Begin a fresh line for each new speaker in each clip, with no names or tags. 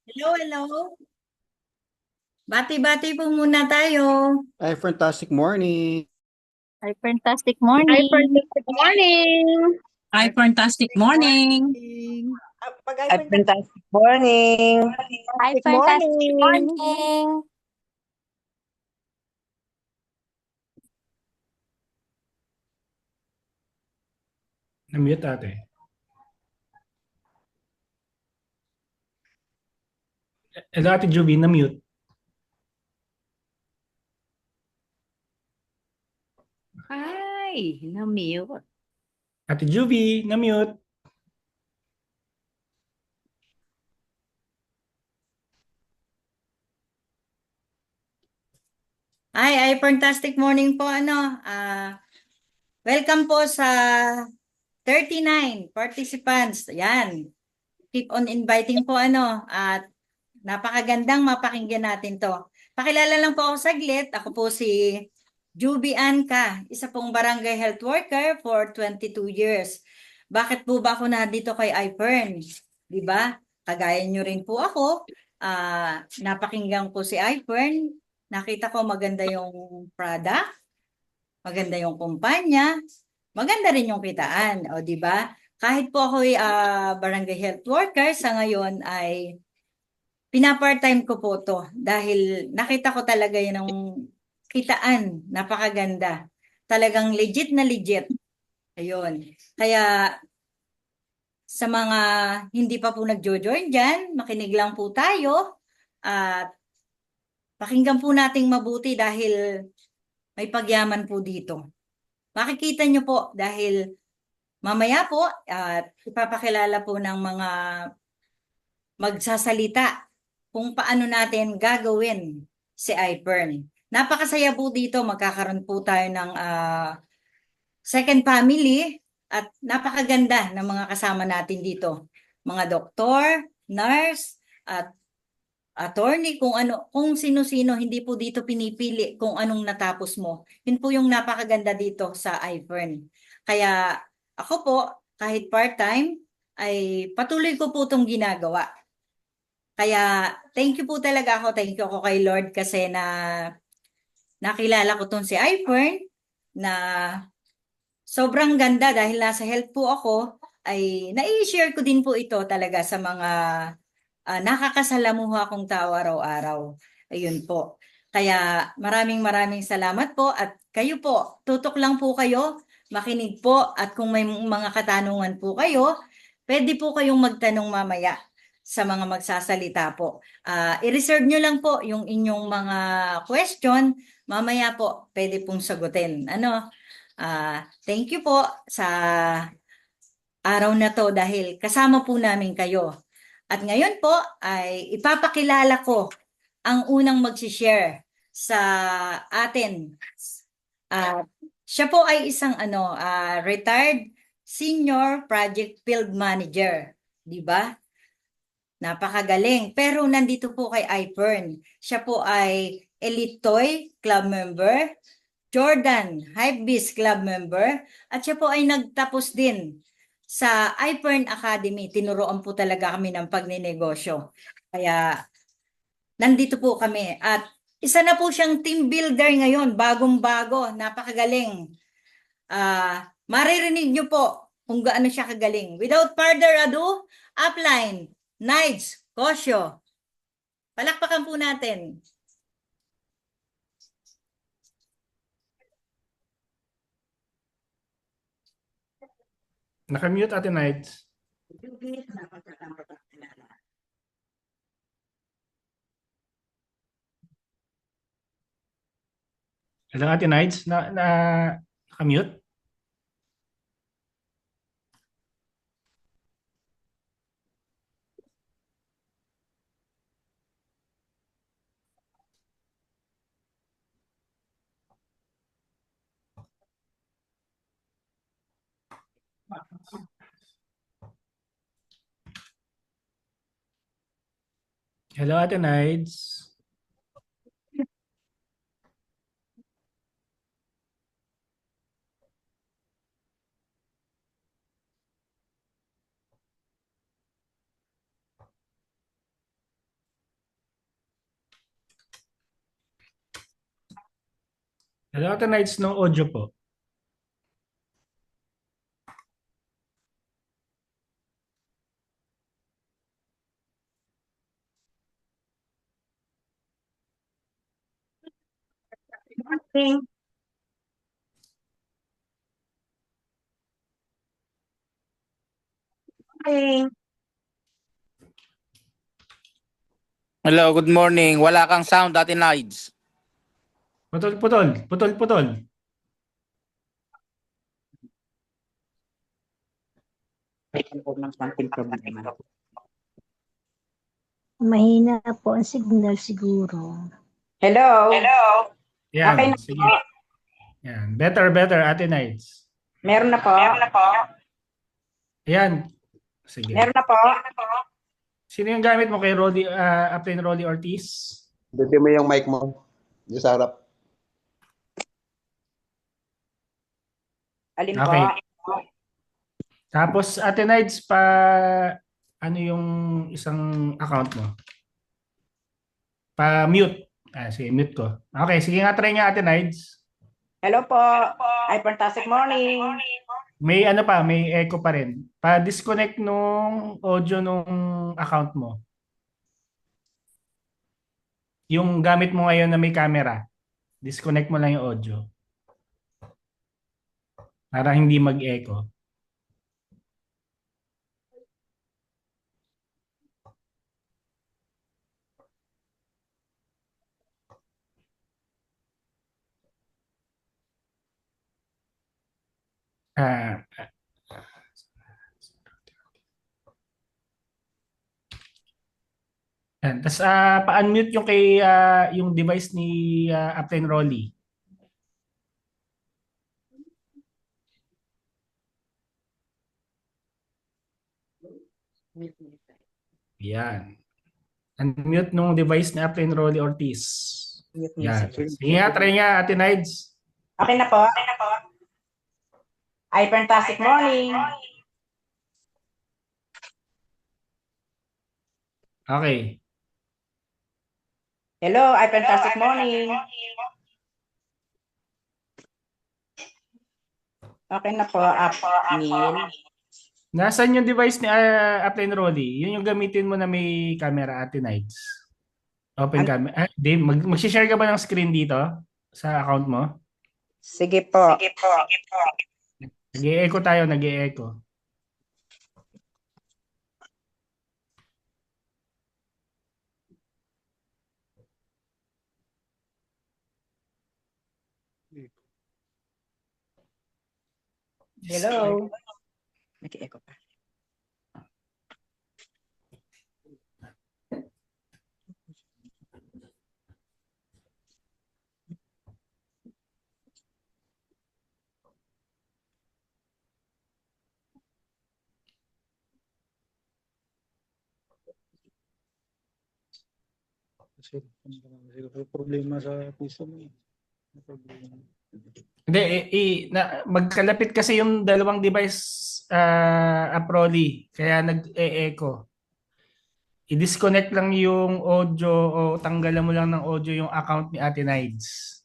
Hello, hello. Bati-bati po muna tayo.
Ay, fantastic morning.
Hi, fantastic
Hi,
morning.
fantastic morning.
Hi, fantastic morning.
Morning.
Hi, fantastic morning.
Hi,
Fantastic
fantastic
morning.
morning.
Na-mute ate. Ate Juby, na-mute.
Ay, na-mute.
Ate Juby, na-mute.
Ay, fantastic morning po. Welcome po sa 39 participants. Yan. Keep on inviting po at napakagandang mapakinggan natin to. Pakilala lang po ako saglit. Ako po si Juby Anca, isa pong barangay health worker for 22 years. Bakit po ba ako nandito kay iFern? 'Di ba? Kagaya nyo rin po ako. Napakinggan ko si iFern. Nakita ko maganda yung product, maganda yung kumpanya, maganda rin yung kitaan, o 'di ba? Kahit po ako ay barangay health worker sa ngayon ay pina-part-time ko po to dahil nakita ko talaga yun ang kitaan, napakaganda. Talagang legit na legit. Ayun. Kaya sa mga hindi pa po nagjo-join dyan, makinig lang po tayo at pakinggan po nating mabuti dahil may pagyaman po dito. Makikita nyo po dahil mamaya po at ipapakilala po ng mga magsasalita kung paano natin gagawin si iPern. Napakasaya po dito, magkakaroon po tayo ng second family at napakaganda ng mga kasama natin dito. Mga doktor, nurse, at attorney, kung ano, kung sino-sino, hindi po dito pinipili kung anong natapos mo. Yun po yung napakaganda dito sa iFern. Kaya ako po, kahit part-time, ay patuloy ko po itong ginagawa. Kaya thank you po talaga ako, thank you ako kay Lord kasi na nakilala ko tong si iFern na sobrang ganda dahil nasa health po ako, ay nai-share ko din po ito talaga sa mga nakakasalamuha kong tao araw-araw. Ayun po. Kaya maraming maraming salamat po at kayo po, tutok lang po kayo, makinig po at kung may mga katanungan po kayo, pwede po kayong magtanong mamaya sa mga magsasalita po. I-reserve nyo lang po yung inyong mga question, mamaya po pwede pong sagutin. Thank you po sa araw na to dahil kasama po namin kayo. At ngayon po ay ipapakilala ko ang unang mag-share sa atin. At siya po ay isang retired senior project field manager, 'di ba? Napakagaling. Pero nandito po kay iFern. Siya po ay Elite Toy Club member, Jordan Hypebeast Club member, at siya po ay nagtapos din sa iFern Academy. Tinuruan po talaga kami ng pagninegosyo. Kaya nandito po kami. At isa na po siyang team builder ngayon, bagong-bago, napakagaling. Maririnig niyo po kung gaano siya kagaling. Without further ado, upline, Nides, Kosyo. Palakpakan po natin.
Naka-mute ate Nights. Hello ate Nights, naka-mute? Hello ate Nights. Hello, Ate Nights, no audio po.
Morning. Morning.
Hello, good morning. Wala kang sound, Ate Nides.
Putol.
Mahina po ang signal siguro.
Hello.
Yan,
Okay na
sige.
po.
Yan. Better, Ate Nights.
Meron na po.
Yan. Sige.
Meron na po.
Sino yung gamit mo kay Upline Rolly Ortiz?
Dito mo yung mic mo. Yung sa harap.
Alin
Okay.
po?
Tapos, Ate Nides, ano yung isang account mo? Pa-mute. Sige, mute ko. Okay, sige nga, try nga, Ate Nides.
Hello po. Ay, fantastic morning.
May echo pa rin. Pa-disconnect nung audio nung account mo. Yung gamit mo ngayon na may camera. Disconnect mo lang yung audio. Para hindi mag-echo. Ah, Tapos pa-unmute yung yung device ni Upline Rolly. Yan. Unmute nung device ni Upline Rolly Ortiz. Yan. Sige nga, try nga, Ate Nides.
Okay na po. Ay, fantastic morning.
Okay.
Hello, ay, fantastic morning. Okay na po, Neil.
Nasaan yung device ni Upline Rolly? Yun yung gamitin mo na may camera, Ate Nides. Open camera. Dave, mag-share ka ba ng screen dito sa account mo?
Sige po.
Nag-e-echo tayo, nag-e-echo.
Hello. Nag-echo pa.
Kasi problema sa puso mo.
Hindi, magkalapit kasi yung dalawang device, Rolly, kaya nag-e-echo. I-disconnect lang yung audio o tanggalan mo lang ng audio yung account ni Ate Nides.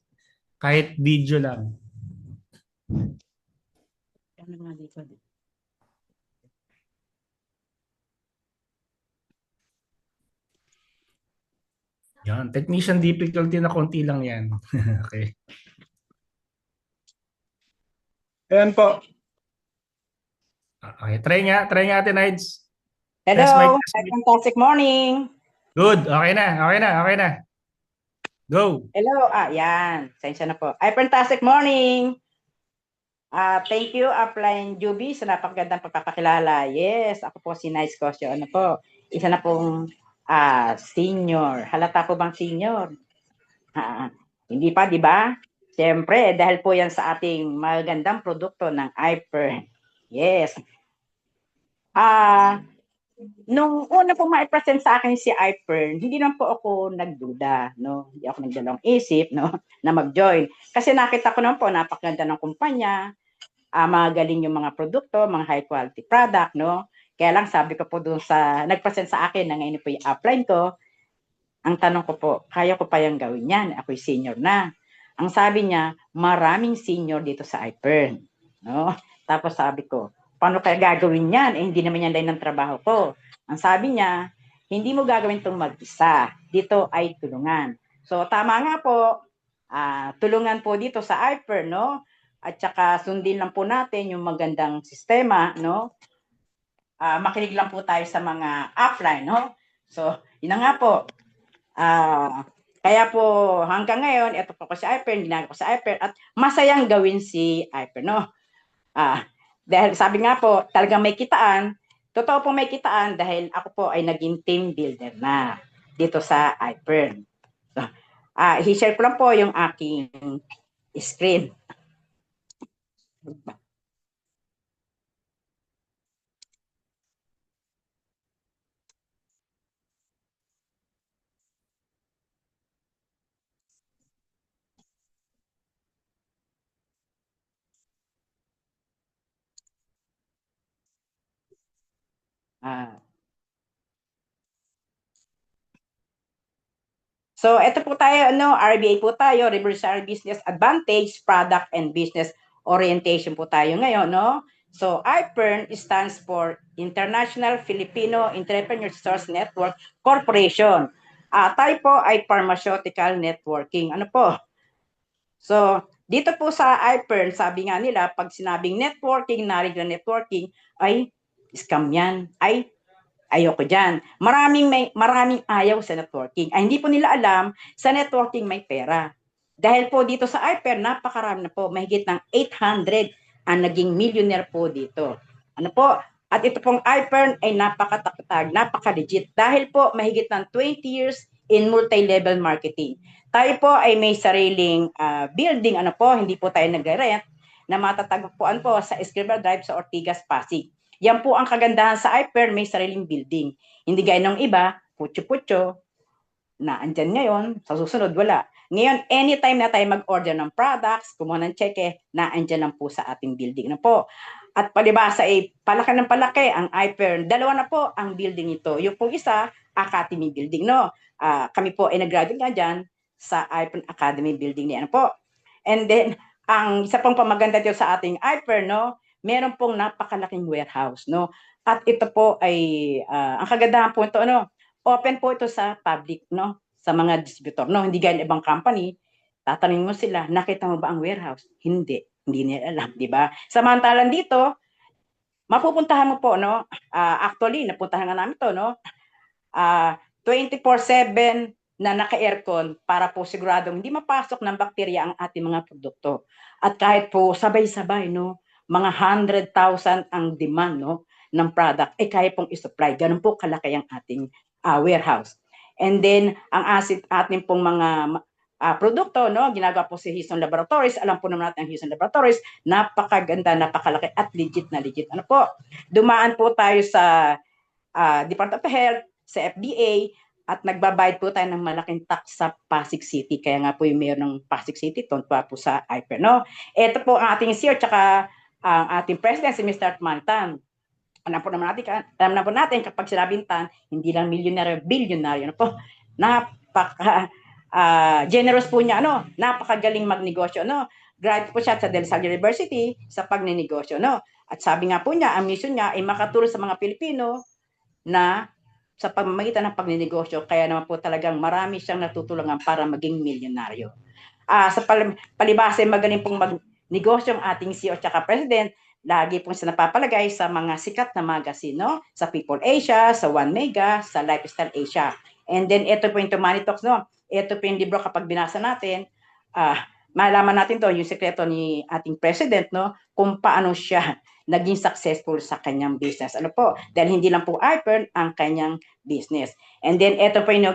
Kahit video lang.
Ano nga dito?
Yan, technician difficulty na konti lang yan. Okay.
Ayan po.
Okay, try nga Ate Nides.
Hello,
Test mic,
ay,
test mic.
fantastic morning.
Good, okay na. Go.
Hello, yan. Sensya na po. Ay, fantastic morning. Thank you, Upline Juby, sa napakagandang pagpapakilala. Yes, ako po si Nice Cosio. Ano po, isa na pong senior. Halata po bang senior? Hindi pa, di ba? Siyempre, dahil po yan sa ating magandang produkto ng iPern. Yes. Nung una po ma-present sa akin si iPern, hindi naman po ako nagduda, no? Hindi ako nagdalawang isip, no? Na mag-join. Kasi nakita ko naman po, napakaganda ng kumpanya, magaling yung mga produkto, mga high quality product, no? Kaya lang sabi ko po doon nag-present sa akin na ngayon po yung upline ko, ang tanong ko po, kaya ko pa yung gawin yan? Ako'y senior na. Ang sabi niya, maraming senior dito sa iPern. No? Tapos sabi ko, paano kaya gagawin yan? Eh, hindi naman yan line ng trabaho ko. Ang sabi niya, hindi mo gagawin itong mag-isa. Dito ay tulungan. So, tama nga po, tulungan po dito sa iPern, no? At saka sundin lang po natin yung magandang sistema, no? Makinig lang po tayo sa mga upline, no? So, yun na nga po. Kaya po hanggang ngayon, ito po ko sa iPern, ginagawa ko sa iPern at masayang gawin si iPern, no? Dahil sabi nga po, talagang may kitaan, totoo po may kitaan dahil ako po ay naging team builder na dito sa iPern. So, i-share ko lang po yung aking screen. So, ito po tayo, RBA po tayo, Reversal Business Advantage, Product and Business Orientation po tayo ngayon, no? So, IPERN stands for International Filipino Entrepreneur Resource Network Corporation. Tayo po ay pharmaceutical networking. Ano po? So, dito po sa IPERN, sabi nga nila, pag sinabing networking, narinig na networking, ay scam yan, ay ayoko dyan. Maraming ayaw sa networking. Ay, hindi po nila alam, sa networking may pera. Dahil po dito sa IPER, napakarami na po, mahigit ng 800 ang naging millionaire po dito. Ano po? At ito pong IPER ay napakatakatag, napaka-legit. Dahil po, mahigit ng 20 years in multi-level marketing. Tayo po ay may sariling building, ano po, hindi po tayo nag-rent, na matatagpuan po sa Escribal Drive sa Ortigas, Pasig. Yan po ang kagandahan sa IPER, may sariling building. Hindi gaya ng iba, putyo-putyo, na andyan ngayon, sa susunod wala. Ngayon, anytime na tayo mag-order ng products, kumuha ng cheque, na andyan lang po sa ating building na po. At palibasa ay palaki ng palaki ang IPER. Dalawa na po ang building ito. Yung pong isa, Academy Building, no? Kami po ay nag-graduate nga dyan sa IPER Academy Building niya po. And then, ang isa pong pamaganda dito sa ating IPER, no? Meron pong napakalaking warehouse, no? At ito po ay ang kagandahan po ito, no? Open po ito sa public, no? Sa mga distributor, no? Hindi gaya ng ibang company, tatanungin mo sila, nakita mo ba ang warehouse? Hindi nila alam, di ba? Samantalang dito, mapupuntahan mo po, no? Actually, napuntahan nga namin to, no? 24/7 na naka-aircon para po siguradong hindi mapasok ng bakterya ang ating mga produkto. At kahit po sabay-sabay, no? Mga 100,000 ang demand, no, ng product, kaya pong i-supply. Ganun po kalaki ang ating warehouse. And then, ang ating pong mga produkto, no, ginagawa po si Houston Laboratories. Alam po naman natin ang Houston Laboratories, napakaganda, napakalaki at legit na legit. Ano po? Dumaan po tayo sa Department of Health, sa FDA, at nagbabayad po tayo ng malaking tax sa Pasig City. Kaya nga po yung mayor ng Pasig City, tontua po sa IPER, no? Ito po ang ating CEO, tsaka ang ating president, si Mr. Mantan. Alam po natin kapag sinabing tan, hindi lang milyonaryo, bilyonaryo. Ano po? Napaka generous po niya, ano? Napakagaling magnegosyo, no? Graduate po siya sa Del Salle University sa pagnenegosyo, no? At sabi nga po niya, ang mission niya ay makatulong sa mga Pilipino na sa pamamagitan ng pagnenegosyo. Kaya naman po talagang marami siyang natutulungan para maging milyonaryo. Sa palibasa, magaling pong magnegosyo ang ating CEO at President. Lagi pong siya napapalagay sa mga sikat na magazine, no? Sa People Asia, sa One Mega, sa Lifestyle Asia. And then, ito po yung Money Talks, no? Ito po yung libro kapag binasa natin, malaman natin to, yung sekreto ni ating president, no? Kung paano siya naging successful sa kanyang business. Ano po? Dahil hindi lang po IPER ang kanyang business. And then, ito po yung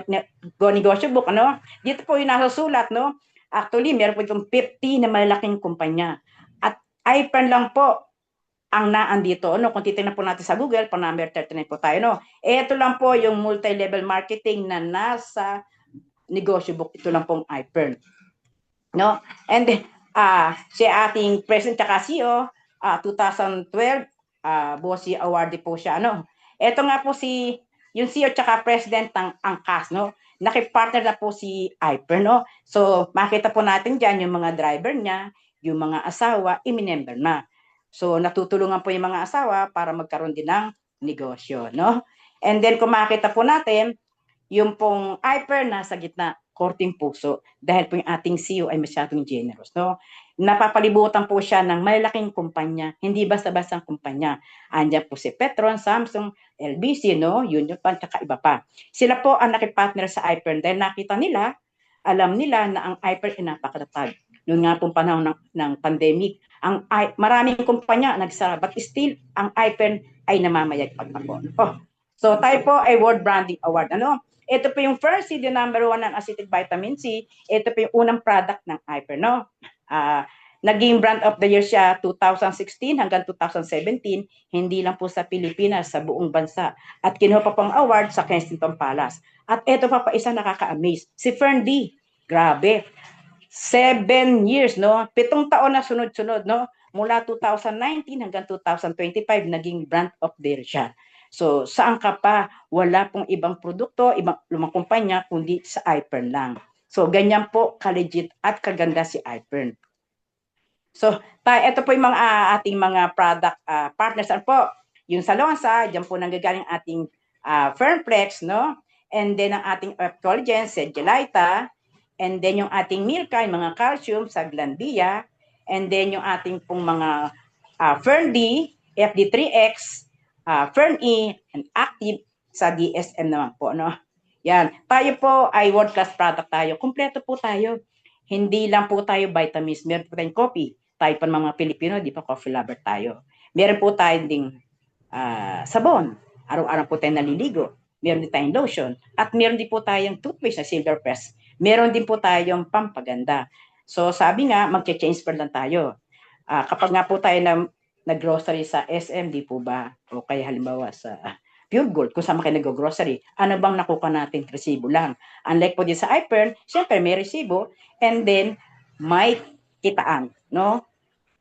Go Negosyo Book, ano? Dito po yung nasusulat, no? Actually, meron po itong 50 na malalaking kumpanya. At IPER lang po ang naandito, no? Kung titingnan po natin sa Google, pa number 39 po tayo, no? Ito lang po yung multi-level marketing na nasa negosyo book. Ito lang pong IPER, no? And then, si ating President tsaka CEO, 2012, Bossy Awardee po siya, no? Ito nga po si yung CEO tsaka President ng Angkas, no? Nakipartner na po si Hyper, no? So, makita po natin dyan yung mga driver niya, yung mga asawa, iminember na. So, natutulungan po yung mga asawa para magkaroon din ng negosyo, no? And then, kung makita po natin, yung pong Hyper nasa gitna, korting puso, dahil po yung ating CEO ay masyadong generous, no? Napapalibutan po siya ng malalaking kumpanya, hindi basta-basta kumpanya. Andiyan po si Petron, Samsung, LBC, no? Union Pan, tsaka iba pa. Sila po ang nakipartner sa Hyper dahil nakita nila, alam nila na ang Hyper ay napakatatag. Noon nga pong panahon ng pandemic, maraming kumpanya nagsara, but still, ang Hyper ay namamayagpag pa po. Oh. So tayo po ay World Branding Award. Ano? Ito po yung first CD number 1 ng acetic vitamin C. Ito po yung unang product ng Hyper, no? Naging brand of the year siya 2016 hanggang 2017, hindi lang po sa Pilipinas, sa buong bansa. At kinuha pa pong award sa Kensington Palace. At ito pa isa nakaka-amaze, si Fern D. Grabe. 7 years, no? 7 taon na sunod-sunod, no? Mula 2019 hanggang 2025, naging brand of the year siya. So, saan ka pa? Wala pong ibang produkto, ibang lumang kumpanya, kundi sa Hypern lang. So, ganyan po ka-legit at kaganda si Hypern. So, ito po yung mga ating mga product partners. Po, yung Salonsa, dyan po nanggagaling ating Fernplex, no? And then ang ating Collagen, Sedgelita. And then yung ating Milka, yung mga calcium sa Glandia. And then yung ating pong mga Fern-D, FD3X, Fern-E, and Active sa DSM naman po, no? Yan. Tayo po ay world-class product tayo. Kompleto po tayo. Hindi lang po tayo vitamins. Meron po tayong coffee. Tayo pa mga Pilipino, di pa coffee lover tayo. Meron po tayong ding sabon. Araw-araw po tayo naliligo. Meron din tayong lotion. At meron din po tayong toothpaste na Silver Press. Meron din po tayong pampaganda. So sabi nga, mag-change per lang tayo. Kapag nga po tayo nag-grocery sa SM, di po ba? O kaya halimbawa sa Pure Gold, kung saan kayo nag-grocery, ano bang nakuha natin? Resibo lang. Unlike po din sa Hypern, syempre may resibo and then may kitaan, no?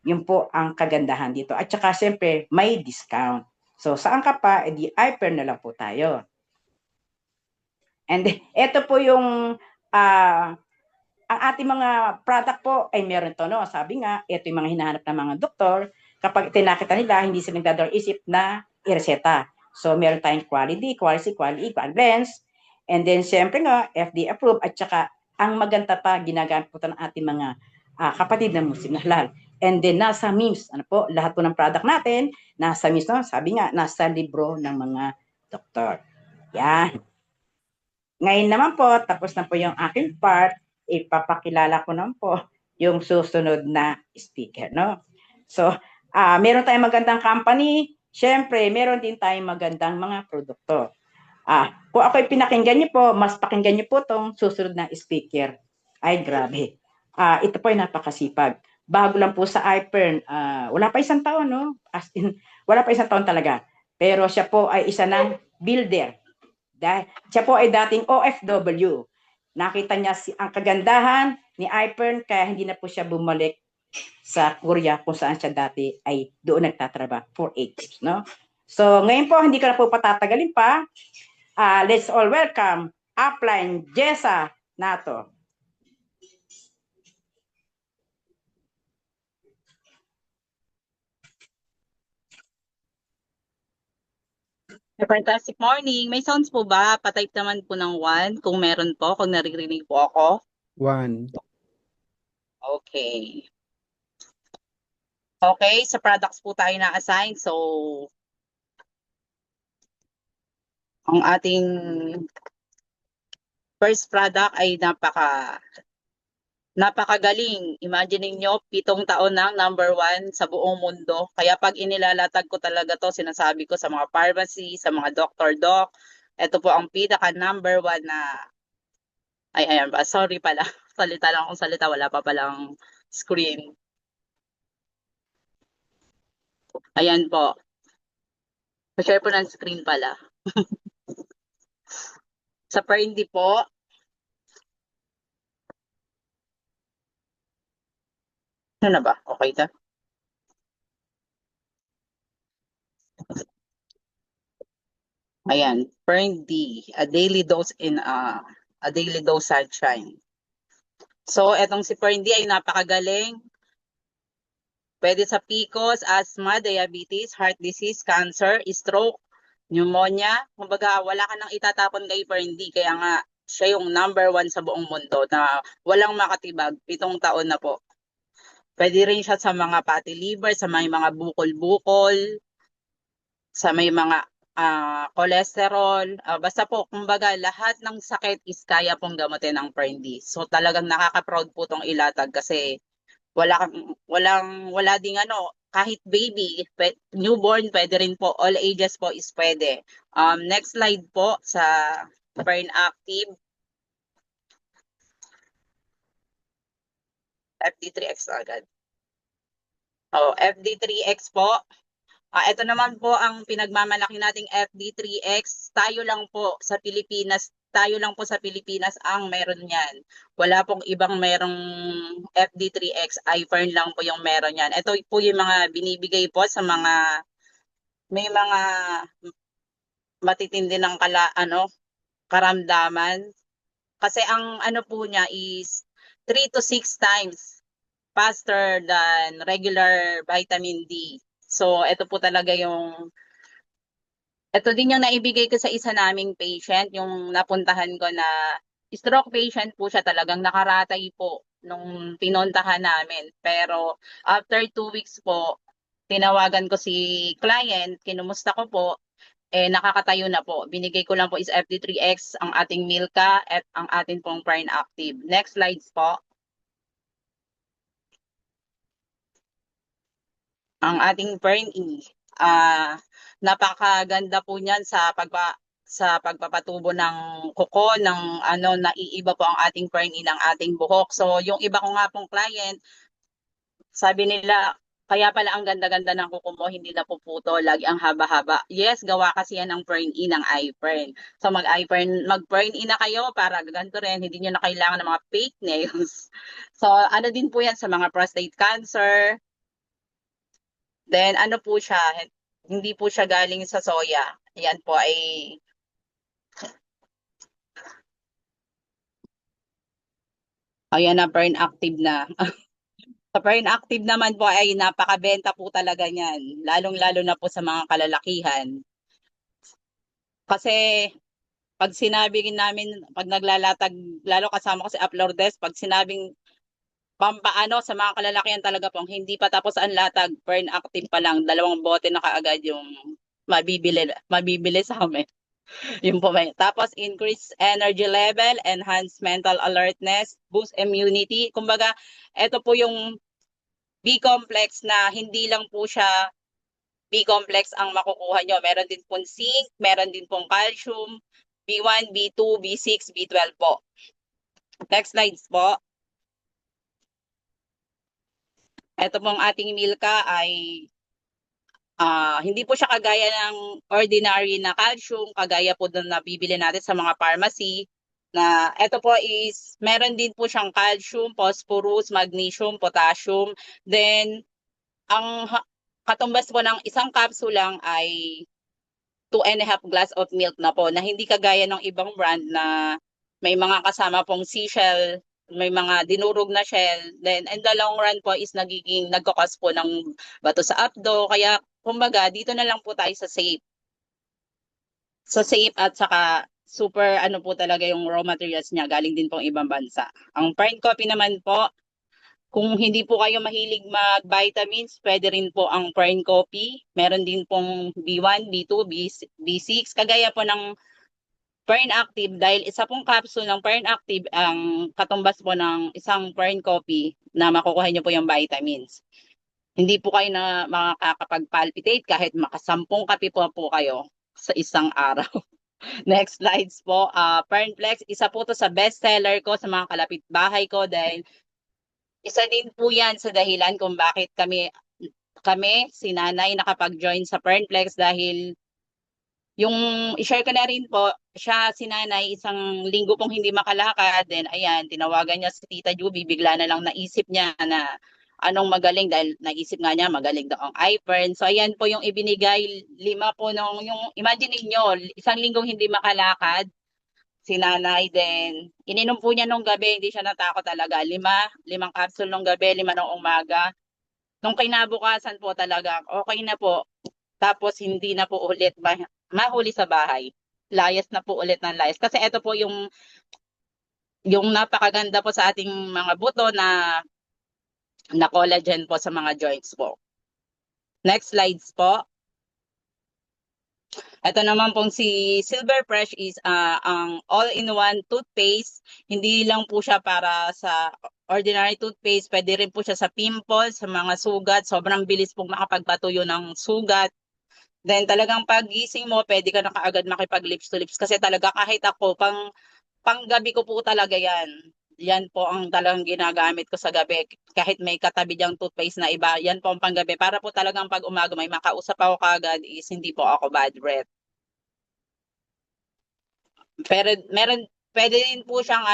Yun po ang kagandahan dito. At saka syempre may discount. So saan ka pa? Di Hypern na lang po tayo. And ito po yung ang ating mga product po ay meron to, no? Sabi nga, ito yung mga hinahanap ng mga doktor. Kapag tinakita nila, hindi sila nagdador isip na ireseta. So, meron tayong quality, balance. And then, syempre nga, FDA approved. At saka, ang maganda pa, ginagamit po ng ating mga kapatid na Muslim na halal. And then, nasa MIMS. Ano po, lahat po ng product natin, nasa MIMS, no? Sabi nga, nasa libro ng mga doktor. Yan. Ngayon naman po, tapos na po yung aking part, ipapakilala ko naman po yung susunod na speaker, no? So, meron tayong magandang company, syempre, meron din tayong magandang mga produkto. Kung ako'y pinakinggan niyo po, mas pakinggan niyo po tong susunod na speaker. Ay, grabe. Ito po ay napakasipag. Bago lang po sa Hypern, wala pa 1 taon, no? As in, wala pa 1 taon talaga. Pero siya po ay isa ng builder. Dahil siya po ay dating OFW. Nakita niya ang kagandahan ni Hypern, kaya hindi na po siya bumalik sa Korea kung saan siya dati ay doon nagtatrabaho for 8 years, no? So, ngayon po, hindi ko na po patatagalin pa. Let's all welcome Upline Jessa Nato.
Fantastic morning. May sounds po ba? Patype naman po ng 1 kung meron po, kung naririnig po ako.
1.
Okay. Okay, sa products po tayo na-assign. So, ang ating first product ay napakagaling. Imagine niyo, 7 taon ng number 1 sa buong mundo. Kaya pag inilalatag ko talaga to, sinasabi ko sa mga pharmacy, sa mga doctor-doc, ito po ang pinaka number 1 na, ayan ba, sorry pala, salita lang akong salita, wala pa palang screen. Ayan po. Pa-share po ng screen pala. Sa Fern-D po, ano na ba? Okay na? Ayan, Fern D, a daily dose sunshine. So, etong si Fern D ay napakagaling. Pwede sa PCOS, asthma, diabetes, heart disease, cancer, stroke, pneumonia. Kumbaga, wala ka nang itatapon kay Fern D. Kaya nga, siya yung number 1 sa buong mundo na walang makatibag. 7 taon na po. Pwede rin siya sa mga fatty liver, sa may mga bukol-bukol, sa may mga cholesterol. Basta po, kumbaga, lahat ng sakit is kaya pong gamutin ng Fern D. So talagang nakaka-proud po tong ilatag kasi wala ding kahit baby, newborn, pwede rin po, all ages po is pwede. Next slide po sa Fern Active. FD3X agad. FD3X po. Ito naman po ang pinagmamalaki nating FD3X. Tayo lang po sa Pilipinas ang meron yan. Wala pong ibang merong FD3X. iFern lang po yung meron yan. Ito po yung mga binibigay po sa mga may mga matitindi ng karamdaman. Kasi ang po niya is 3 to 6 times faster than regular vitamin D. So, ito din yung naibigay ko sa isa naming patient, yung napuntahan ko na stroke patient po siya, talagang nakaratay po nung pinuntahan namin. Pero after 2 weeks po, tinawagan ko si client, kinumusta ko po, nakakatayo na po. Binigay ko lang po is FD3X, ang ating Milka, at ang ating pong Fern Active. Next slides po. Ang ating Fern E. Napakaganda po niyan sa pagpapatubo ng kuko, ng naiiba po ang ating Fern E ng ating buhok. So yung iba ko nga pong client, sabi nila, kaya pala ang ganda-ganda ng kuko mo, hindi na puputo, lagi ang haba-haba. Yes, gawa kasi yan ng Fern E ng iFern. So mag-Fern E na kayo para ganito rin, hindi nyo na kailangan ng mga fake nails. So din po yan sa mga prostate cancer. Then po siya, hindi po siya galing sa soya. Yan po ay ayan na, Fern Active na. Sa Fern Active naman po ay napakabenta po talaga niyan. Lalong-lalo na po sa mga kalalakihan. Kasi pag sinabi namin, pag naglalatag, lalo kasama ko si Uploades, pag sinabing pampaano sa mga kalalakihan talaga pong hindi pa tapos ang latag, Fern Active pa lang, 2 bote na kaagad yung mabibili sa amin. Yung po may. Tapos increase energy level, enhance mental alertness, boost immunity. Kumbaga, ito po yung B-complex na hindi lang po siya B-complex ang makukuha nyo. Meron din pong zinc, meron din pong calcium, B1, B2, B6, B12 po. Next slides po. Ito pong ating Milka ay hindi po siya kagaya ng ordinary na calcium, kagaya po doon na bibili natin sa mga pharmacy, na ito po is, meron din po siyang calcium, phosphorus, magnesium, potassium. Then, ang katumbas po ng isang capsule lang ay 2.5 glass of milk na po, na hindi kagaya ng ibang brand na may mga kasama pong seashell, may mga dinurog na shell. Then, in the long run po is nagkakos po ng bato sa abdo. Kaya, kumbaga, dito na lang po tayo sa safe. Sa safe at saka super po talaga yung raw materials niya, galing din pong ibang bansa. Ang Fern Coffee naman po, kung hindi po kayo mahilig mag-vitamins, pwede rin po ang Fern Coffee. Meron din pong B1, B2, B6, kagaya po ng Fern Active, dahil isa pong capsule ng Fern Active ang katumbas po ng isang Fern Coffee na makukuha niyo po yung vitamins. Hindi po kayo na makakapag-palpitate kahit makasampung kape po kayo sa isang araw. Next slides po. Fernplex, isa po to sa bestseller ko sa mga kalapit bahay ko dahil isa din po yan sa dahilan kung bakit kami si nanay nakapag-join sa Fernplex, dahil yung i-share ko na rin po, siya si nanay isang linggo pong hindi makalakad, then ayan, tinawagan niya si Tita Juby, bigla na lang naisip niya na anong magaling dahil naisip nga niya magaling daw ang iPern. So ayan po yung ibinigay, 5 po yung imagine niyo, isang linggong hindi makalakad si nanay, then ininom po niya nung gabi, hindi siya natakot talaga. 5 capsule nung gabi, 5 nung umaga. Nung kinabukasan po talaga, okay na po. Tapos hindi na po ulit mahuli sa bahay. Layas na po ulit ng layas. Kasi ito po yung napakaganda po sa ating mga buto na collagen po sa mga joints po. Next slides po. Ito naman pong si Silver Fresh is ang all-in-one toothpaste. Hindi lang po siya para sa ordinary toothpaste, pwede rin po siya sa pimples, sa mga sugat. Sobrang bilis pong makapagpatuyo ng sugat. Then talagang pagising mo, pwede ka na kaagad makipag-lips to lips. Kasi talaga kahit ako, panggabi ko po talaga yan. Yan po ang talagang ginagamit ko sa gabi. Kahit may katabi diyang toothpaste na iba, yan po ang panggabi. Para po talagang pag umaga may makausap ako kaagad is hindi po ako bad breath. Pero pwede din po siyang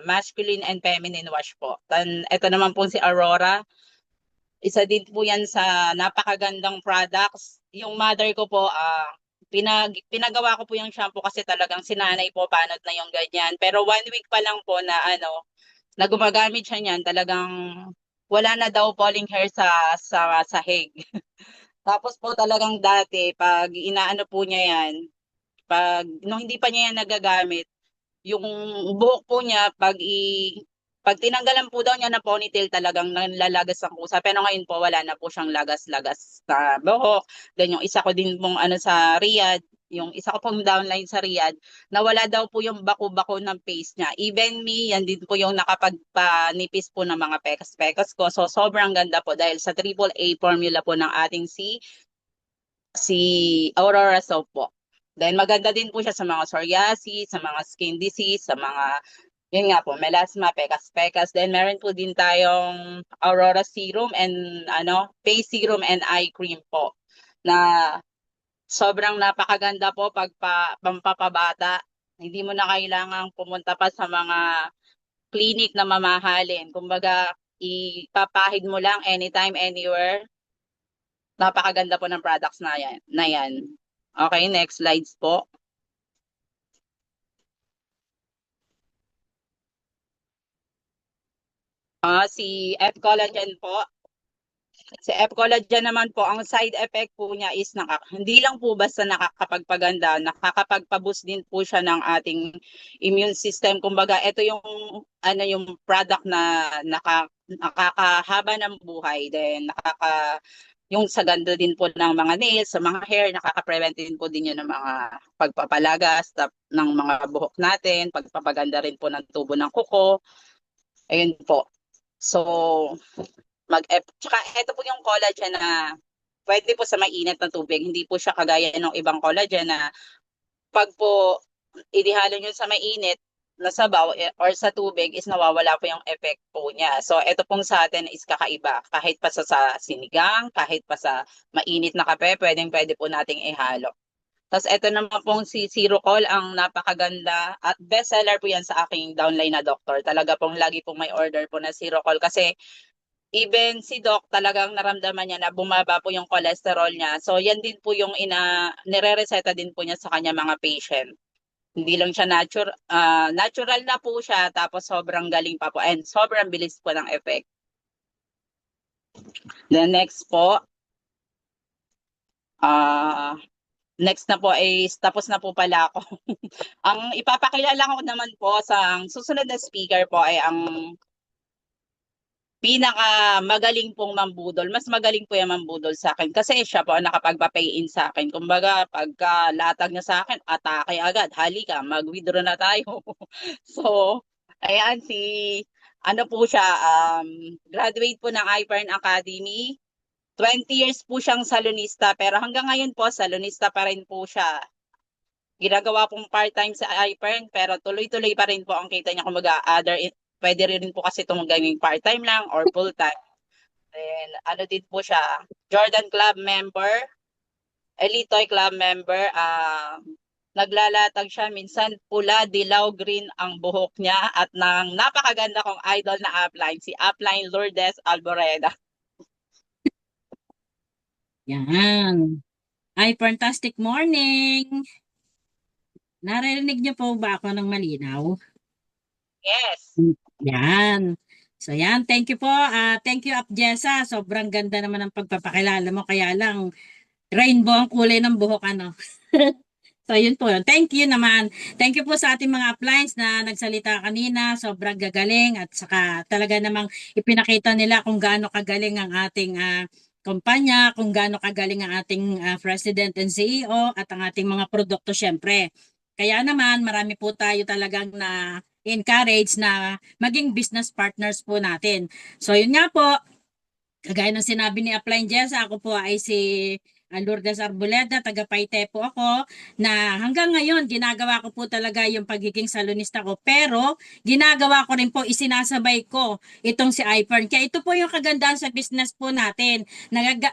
masculine and feminine wash po. Ito naman po si Aurora. Isa din po yan sa napakagandang products. Yung mother ko po, pinagawa ko po yung shampoo kasi talagang sinanay po, panot na yung ganyan. Pero 1 week pa lang po na gumagamit siya niyan, talagang wala na daw falling hair sa sahig. Tapos po talagang dati, pag inaano po niya yan, nung hindi pa niya yan nagagamit, yung buhok po niya, pag tinanggalan po daw niya ng ponytail, talagang nalalagas ang kusa. Pero ngayon po, wala na po siyang lagas-lagas sa buhok. Then yung isa ko din pong sa Riyadh, yung isa ko pong downline sa Riyadh, nawala daw po yung bako-bako ng face niya. Even me, yan din po yung nakapagpanipis po ng mga pekas-pekas ko. So sobrang ganda po dahil sa AAA formula po ng ating si Aurora Soap po. Then maganda din po siya sa mga psoriasis, sa mga skin disease, sa mga yun nga po, melasma, pekas-pekas. Then meron po din tayong Aurora Serum and face serum and eye cream po na sobrang napakaganda po pag pampapabata. Hindi mo na kailangang pumunta pa sa mga clinic na mamahalin. Kumbaga, ipapahid mo lang anytime, anywhere. Napakaganda po ng products na yan. Okay, next slides po. Si F-Collagen po. Si F-Collagen naman po, ang side effect po niya is hindi lang po basta nakakapagpaganda, nakakapagpa-boost din po siya ng ating immune system. Kumbaga, ito yung product na nakakahaba ng buhay, then yung sa ganda din po ng mga nails, sa mga hair, nakaka-prevent din po din yun ng mga pagpapalagas ng mga buhok natin, pagpapaganda rin po ng tubo ng kuko. Ayun po. So, tsaka ito po yung collagen na pwede po sa mainit na tubig. Hindi po siya kagaya ng ibang collagen na pag po idihalo nyo sa mainit na sabaw or sa tubig is nawawala po yung effect po niya. So ito pong sa atin is kakaiba. Kahit pa sa sinigang, kahit pa sa mainit na kape, pwede po nating ihalo. Tapos ito naman pong si Zero-Col, ang napakaganda at bestseller po yan sa aking downline na doktor. Talaga pong lagi pong may order po na Zero-Col kasi even si Doc talagang naramdaman niya na bumaba po yung cholesterol niya. So yan din po yung nire-reseta din po niya sa kanya mga patient. Hindi lang siya natural na po siya, tapos sobrang galing pa po and sobrang bilis po ng effect. The next po, next na po ay tapos na po pala ako. Ang ipapakilala ko naman po sa susunod na speaker po ay ang magaling pong mambudol. Mas magaling po yung mambudol sa akin kasi siya po ang nakapagpa-pay in sa akin. Kumbaga, pagka latag niya sa akin, atake agad. Halika, mag-withdraw na tayo. So, ayan, po siya, graduate po ng iPern Academy. 20 years po siyang salonista, pero hanggang ngayon po, salonista pa rin po siya. Ginagawa pong part-time sa iPern, pero tuloy-tuloy pa rin po ang kita niya. Kumbaga, pwede rin po kasi itong gawing part-time lang or full-time. Then, din po siya, Jordan Club member, Elite Toy Club member, Naglalatag siya, minsan pula, dilaw, green ang buhok niya at ng napakaganda kong idol na upline, si upline Lourdes Alboreda.
Yan. Ay, fantastic morning. Naririnig niyo po ba ako ng malinaw?
Yes.
Yan. So yan, thank you po. Thank you, Apjesa. Sobrang ganda naman ng pagpapakilala mo. Kaya lang, rainbow ang kulay ng buhok, ano. So yun po. Thank you naman. Thank you po sa ating mga uplines na nagsalita kanina. Sobrang gagaling at saka talaga namang ipinakita nila kung gaano kagaling ang ating kumpanya, kung gaano kagaling ang ating President and CEO at ang ating mga produkto syempre. Kaya naman marami po tayo talagang na encourage na maging business partners po natin. So yun nga po, kagaya ng sinabi ni Upline Jessa, ako po ay si Lourdes Arboleda, taga Paite po ako, na hanggang ngayon ginagawa ko po talaga yung pagiging salonista ko, pero ginagawa ko rin po, isinasabay ko itong si iPern. Kaya ito po yung kagandahan sa business po natin.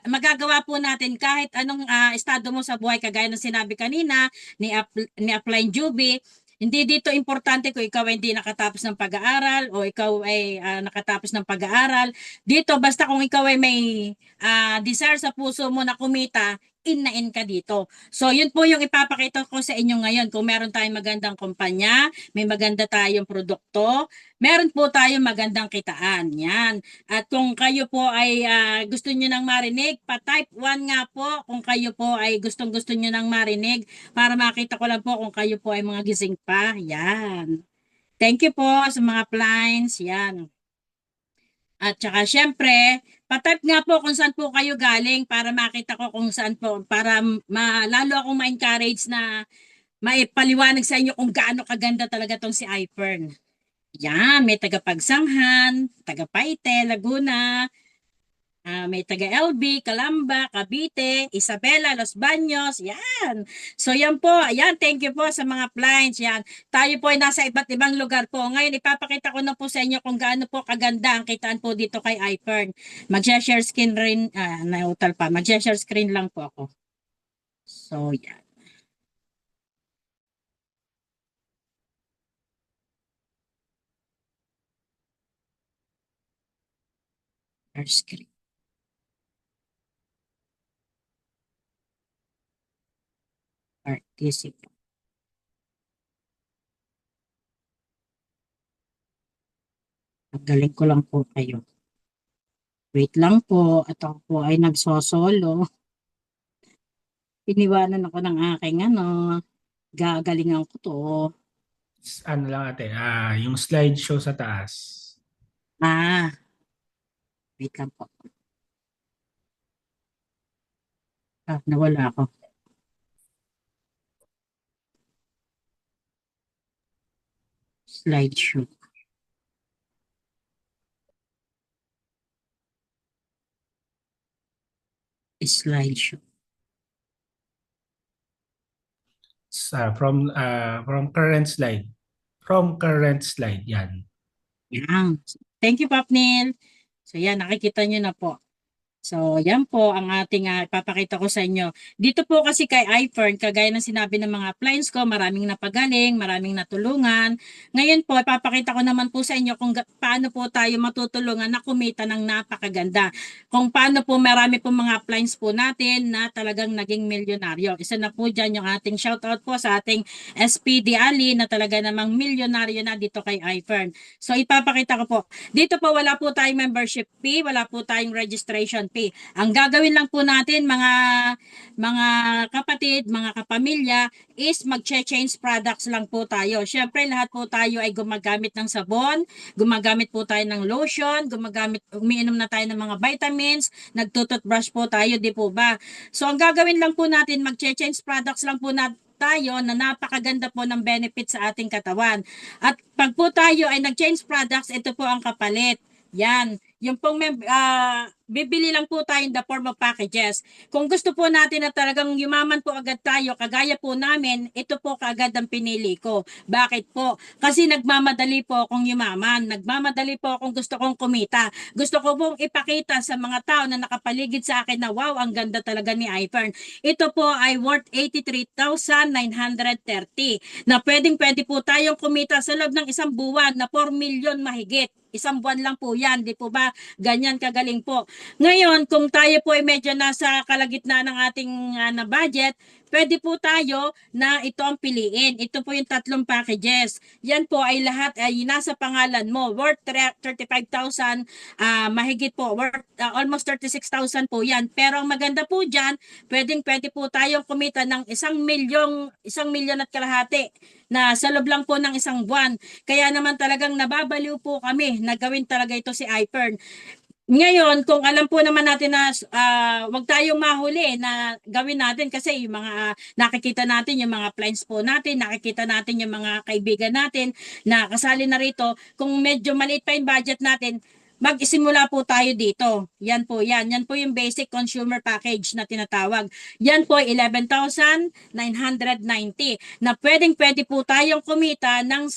Magagawa po natin kahit anong estado mo sa buhay, kagaya ng sinabi kanina ni Upline Juby. Hindi dito importante kung ikaw ay hindi nakatapos ng pag-aaral o ikaw ay nakatapos ng pag-aaral. Dito, basta kung ikaw ay may desire sa puso mo na kumita, in na in ka dito. So, yun po yung ipapakita ko sa inyo ngayon. Kung meron tayong magandang kumpanya, may maganda tayong produkto, meron po tayong magandang kitaan. Yan. At kung kayo po ay gusto nyo nang marinig, pa-type 1 nga po kung kayo po ay gustong-gusto nyo nang marinig para makita ko lang po kung kayo po ay mga gising pa. Yan. Thank you po sa mga plines. Yan. At saka syempre, pa-type nga po kung saan po kayo galing para makita ko kung saan po, para lalo akong ma-encourage na maipaliwanag sa inyo kung gaano kaganda talaga tong si iPern. Yan, may taga-Pagsanghan, taga-Paite, Laguna, may taga-LB, Calamba, Cavite, Isabela, Los Baños, yan. So yan po, yan, thank you po sa mga clients, yan. Tayo po ay nasa iba't ibang lugar po. Ngayon, ipapakita ko na po sa inyo kung gaano po kaganda ang kitaan po dito kay iPern. Mag-share screen rin, nautal pa, mag-share screen lang po ako. So, yan. Share screen. Participate. Magaling ko lang po kayo. Wait lang po, at ako po ay nagsosolo. Iniwanan ako ng aking gagalingan ko to.
Ano lang ate, yung slideshow sa taas.
Wait lang po. Nawala ako. Slideshow. Slideshow.
From current slide. From current slide, yan.
Yan. Thank you, Papnil. So yan, nakikita nyo na po. So, yan po ang ating ipapakita ko sa inyo. Dito po kasi kay iPern, kagaya ng sinabi ng mga appliance ko, maraming napagaling, maraming natulungan. Ngayon po, ipapakita ko naman po sa inyo kung paano po tayo matutulungan na kumita ng napakaganda. Kung paano po marami po mga appliance po natin na talagang naging milyonaryo. Isa na po dyan yung ating shoutout po sa ating SPD Ali na talaga namang milyonaryo na dito kay iPern. So, ipapakita ko po. Dito po wala po tayong membership fee, wala po tayong registration fee. Ang gagawin lang po natin mga kapatid, mga kapamilya is mag-change products lang po tayo. Syempre lahat po tayo ay gumagamit ng sabon, gumagamit po tayo ng lotion, umiinom na tayo ng mga vitamins, nagtututbrush po tayo, di po ba? So ang gagawin lang po natin, mag-change products lang po natin tayo na napakaganda po ng benefit sa ating katawan. At pag po tayo ay nag-change products, ito po ang kapalit. Yan. Yung pong bibili lang po tayo in the form of packages. Kung gusto po natin na talagang yumaman po agad tayo, kagaya po namin, ito po kaagad ang pinili ko. Bakit po? Kasi nagmamadali po akong yumaman. Nagmamadali po akong gusto kong kumita. Gusto ko pong ipakita sa mga tao na nakapaligid sa akin na wow, ang ganda talaga ni iPhone. Ito po ay worth 83,930 na pwede po tayong kumita sa loob ng isang buwan na 4 million mahigit. Isang buwan lang po yan, di po ba? Ganyan kagaling po. Ngayon, kung tayo po ay medyo nasa kalagitnaan ng ating na budget, pwede po tayo na ito ang piliin. Ito po yung 3 packages. Yan po ay lahat ay nasa pangalan mo. Worth 35,000, mahigit po. Worth almost 36,000 po yan. Pero ang maganda po dyan, pwede po tayong kumita ng 1 milyon at kalahati na sa loob lang po ng isang buwan. Kaya naman talagang nababaliw po kami na gawin talaga ito si iPern. Ngayon, kung alam po naman natin na wag tayong mahuli na gawin natin kasi yung mga nakikita natin, yung mga clients po natin, nakikita natin yung mga kaibigan natin na kasali na rito, kung medyo maliit pa yung budget natin, mag-isimula po tayo dito. Yan po yan. Yan po yung basic consumer package na tinatawag. Yan po 11,990 na pwede po tayong kumita ng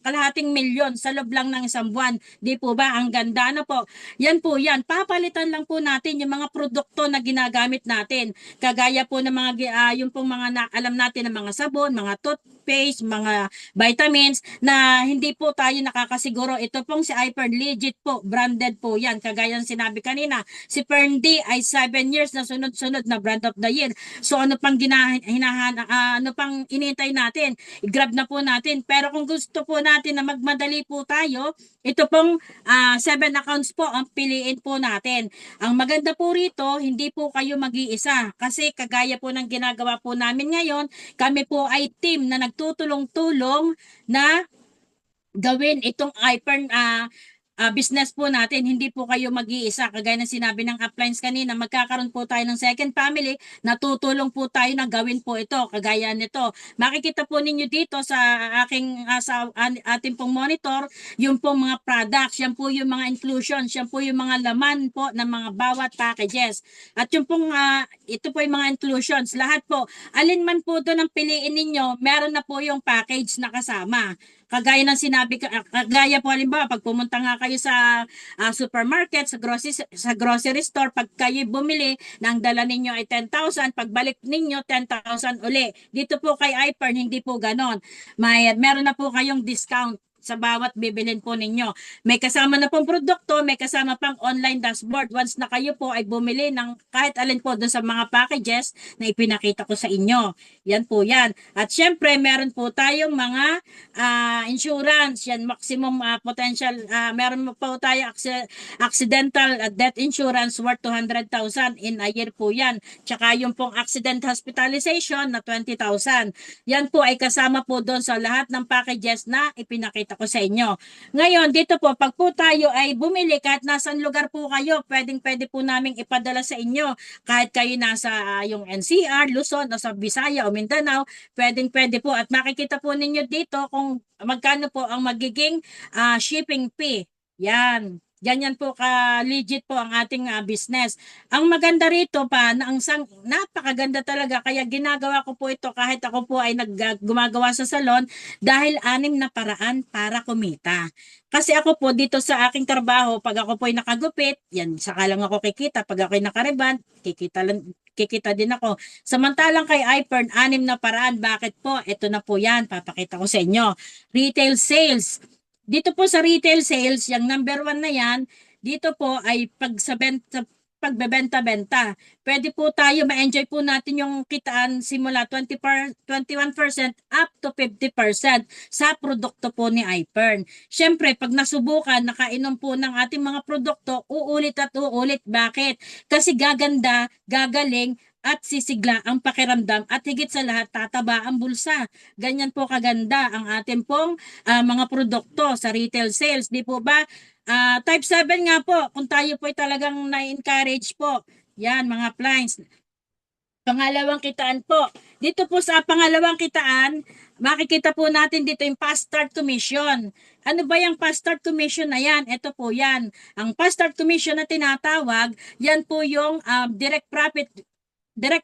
kalahating milyon sa loob lang ng isang buwan. Di po ba? Ang ganda na po. Yan po yan. Papalitan lang po natin yung mga produkto na ginagamit natin. Kagaya po ng mga, yung pong mga alam natin ng mga sabon, mga toothpaste, mga vitamins na hindi po tayo nakakasiguro. Ito pong si iPern legit po, branded po yan. Kagaya ng sinabi kanina, si Perndy ay 7 years na sunod-sunod na brand of the year. So ano pang ano pang inintay natin? I-grab na po natin. Pero kung gusto po natin na magmadali po tayo, ito pong 7 accounts po ang piliin po natin. Ang maganda po rito, hindi po kayo mag-iisa. Kasi kagaya po ng ginagawa po namin ngayon, kami po ay team na nagtutulong-tulong na gawin itong iPern business po natin. Hindi po kayo mag-iisa. Kagaya ng sinabi ng uplines kanina, magkakaroon po tayo ng second family, natutulong po tayo na gawin po ito. Kagaya nito. Makikita po ninyo dito sa ating pong monitor, yung pong mga products, yan po yung mga inclusions, yan po yung mga laman po ng mga bawat packages. At yung pong, ito po yung mga inclusions. Lahat po, alin man po doon ang piliin ninyo, meron na po yung package na kasama. Kagaya ng sinabi, kagaya po halimbawa, pag pumunta nga kayo sa supermarket, sa grocery store, pag kayo bumili, nang dala ninyo ay 10,000, pagbalik ninyo 10,000 uli. Dito po kay iPern, hindi po ganon. Meron na po kayong discount sa bawat bibilhin po ninyo. May kasama na pong produkto, may kasama pang online dashboard. Once na kayo po ay bumili ng kahit alin po doon sa mga packages na ipinakita ko sa inyo. Yan po yan. At syempre, meron po tayong mga insurance. Yan, maximum potential. Meron po tayo accidental death insurance worth 200,000 in a year po yan. Tsaka yung pong accident hospitalization na 20,000. Yan po ay kasama po doon sa lahat ng packages na ipinakita ko sa inyo. Ngayon, dito po, pag po tayo ay bumili, kahit nasan lugar po kayo, pwede po namin ipadala sa inyo. Kahit kayo nasa yung NCR, Luzon, o sa Visaya, o Mindanao, pwede po. At makikita po ninyo dito kung magkano po ang magiging shipping fee. Yan. Ganyan po ka-legit po ang ating business. Ang maganda rito pa, napakaganda talaga, kaya ginagawa ko po ito kahit ako po ay gumagawa sa salon dahil 6 na paraan para kumita. Kasi ako po dito sa aking trabaho, pag ako po ay nakagupit, yan, saka lang ako kikita. Pag ako ay nakareban, kikita din ako. Samantalang kay iPern, 6 na paraan. Bakit po? Ito na po yan, papakita ko sa inyo. Retail sales. Dito po sa retail sales, yung number 1 na yan, dito po ay pagbebenta-benta. Pwede po tayo, ma-enjoy po natin yung kitaan simula 21% up to 50% sa produkto po ni iPern. Siyempre, pag nasubukan, nakainom po ng ating mga produkto, uulit at uulit. Bakit? Kasi gaganda, gagaling, at sisigla ang pakiramdam at higit sa lahat tataba ang bulsa. Ganyan po kaganda ang ating pong mga produkto sa retail sales. Di po ba? Type 7 nga po, kung tayo po ay talagang na-encourage po. Yan, mga clients. Pangalawang kitaan po. Dito po sa pangalawang kitaan, makikita po natin dito yung Fast Start Commission. Ano ba yung Fast Start Commission na yan? Ito po yan. Ang Fast Start Commission na tinatawag, yan po yung direct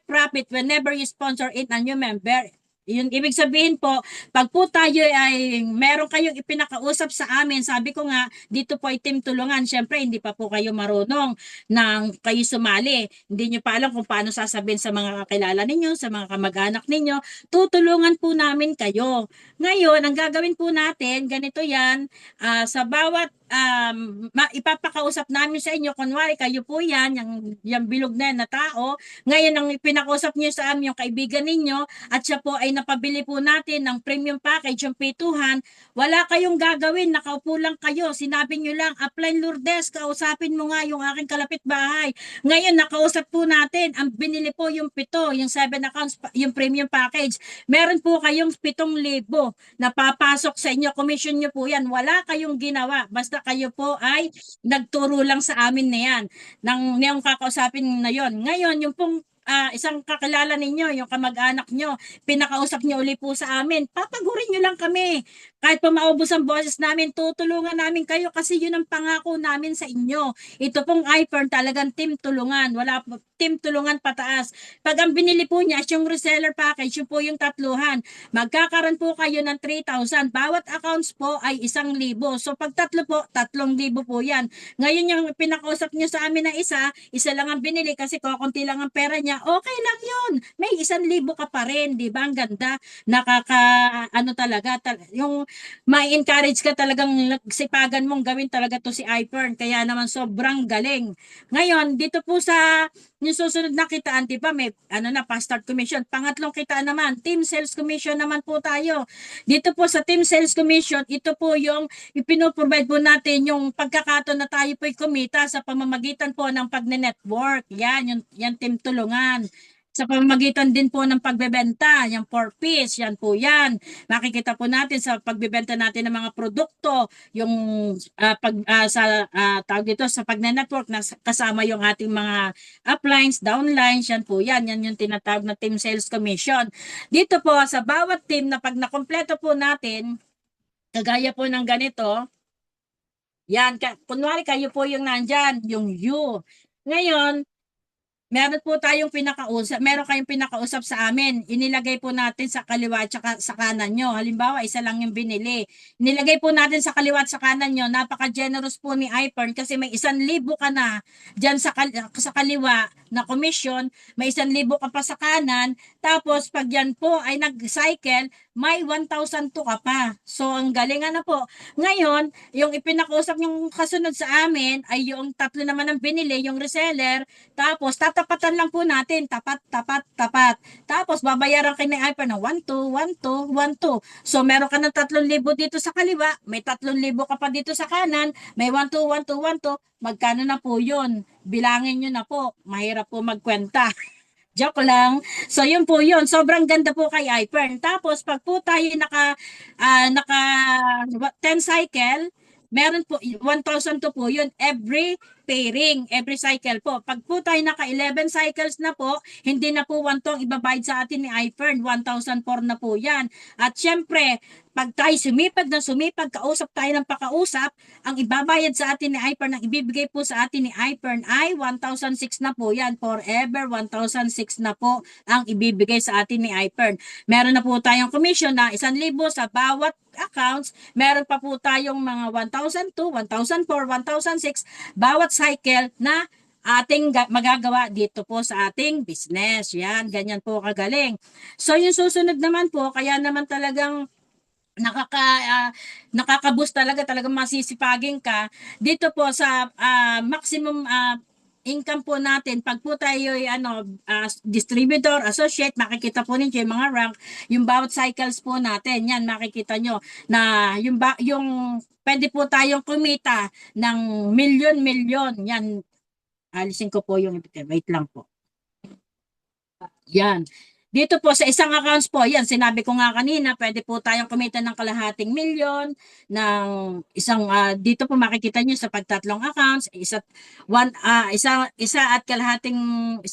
profit whenever you sponsor it a new member. Yung ibig sabihin po, pag po tayo ay meron kayong ipinakausap sa amin, sabi ko nga, dito po ay team tulungan. Siyempre, hindi pa po kayo marunong nang kayo sumali. Hindi nyo pa alam kung paano sasabihin sa mga kakilala ninyo, sa mga kamag-anak ninyo. Tutulungan po namin kayo. Ngayon, ang gagawin po natin, ganito yan, sa bawat ipapakausap namin sa inyo, kunwari kayo po yan, yung bilog na yan na tao, ngayon ang ipinakausap nyo sa amin yung kaibigan ninyo, at siya po ay napabili po natin ng premium package, yung P200, wala kayong gagawin, nakaupo lang kayo, sinabi nyo lang, Upline Lourdes, kausapin mo nga yung aking kalapit bahay. Ngayon, nakausap po natin, ang binili po yung 7, yung 7 accounts, yung premium package. Meron po kayong 7,000 na papasok sa inyo, commission nyo po yan, wala kayong ginawa, basta kayo po ay nagturo lang sa amin na yan, ng kakausapin na yon. Ngayon, yung pong isang kakilala ninyo, yung kamag-anak nyo, pinakausap nyo uli po sa amin, papagurin nyo lang kami. Kahit pa maubos ang boses namin, tutulungan namin kayo kasi yun ang pangako namin sa inyo. Ito pong iPhone talagang team tulungan. Wala po, team tulungan pataas. Pag ang binili po niya, yung reseller package, yun po yung 3,000. Magkakaroon po kayo ng 3,000. Bawat accounts po ay 1,000. So pag 3 po, 3,000 po yan. Ngayon yung pinakausap nyo sa amin na isa lang ang binili kasi kukunti lang ang pera niya. Okay lang yun. May 1,000 ka pa rin. Di ba? Ang ganda. Yung ma-encourage ka talagang sipagan mong gawin talaga to si iPhone. Kaya naman sobrang galing. Ngayon, dito po sa yung susunod na kitaan, di ba, may Fast Start Commission. Pangatlong kitaan naman, Team Sales Commission naman po tayo. Dito po sa Team Sales Commission, ito po yung ipinoprovide po natin yung pagkakataon na tayo po'y kumita sa pamamagitan po ng pagne-network. Yan team tulungan. Sa pamamagitan din po ng pagbebenta, yung 4Ps, yan po yan. Makikita po natin sa pagbebenta natin ng mga produkto, yung tawag dito sa pagne-network na kasama yung ating mga uplines, downlines, yan po yan. Yan yung tinatawag na team sales commission. Dito po sa bawat team na pag nakompleto po natin, kagaya po ng ganito, yan, kunwari kayo po yung nandyan, yung you. Ngayon, meron kayong pinakausap sa amin. Inilagay po natin sa kaliwa at sa kanan nyo. Halimbawa, isa lang yung binili. Inilagay po natin sa kaliwa at sa kanan nyo. Napaka-generous po ni iPhone kasi may 1,000 ka na dyan sa kaliwa na commission. May 1,000 ka pa sa kanan. Tapos, pag yan po ay nag-cycle, may 1,002 ka pa. So, ang galingan na po. Ngayon, yung ipinakausap yung kasunod sa amin ay yung 3 naman ang binili, yung reseller. Tapos, tatapatan lang po natin. Tapat. Tapos, babayaran kayo ng iPhone ng 1,2. So, meron ka ng 3,000 dito sa kaliwa. May 3,000 ka pa dito sa kanan. May 1,2. Magkano na po yun? Bilangin nyo na po. Mahirap po magkwenta. Joke lang. So, yun po yun. Sobrang ganda po kay iPhone. Tapos, pag po tayo naka 10 cycle, meron po, 1,002 po yun. Every pairing, every cycle po. Pag po tayo naka 11 cycles na po, hindi na po 1,000 ibabayad sa atin ni iPhone. 1,004 na po yan. At syempre, pag tayo sumipag, kausap tayo ng pakausap, ang ibabayad sa atin ni iPhone, ang ibibigay po sa atin ni iPhone ay 1,006 na po yan. Forever, 1,006 na po ang ibibigay sa atin ni iPhone. Meron na po tayong commission na 1,000 sa bawat accounts. Meron pa po tayong mga 1,002, 1,004, 1,006 bawat cycle na ating magagawa dito po sa ating business. Yan, ganyan po kagaling. So, yung susunod naman po, kaya naman talagang nakaka-boost talagang masisipagin ka dito po sa maximum income po natin. Pag po tayo ay distributor, associate, makikita po ninyo yung mga rank, yung bawat cycles po natin. Yan, makikita nyo na yung pwede po tayong kumita ng milyon. Yan, alisin ko po yung, wait lang po. Yan. Dito po sa isang accounts po, yan, sinabi ko nga kanina, pwede po tayong kumita ng 500,000 ng isang, dito po makikita nyo sa pagtatlong accounts, 1,500,000 at 1,500,000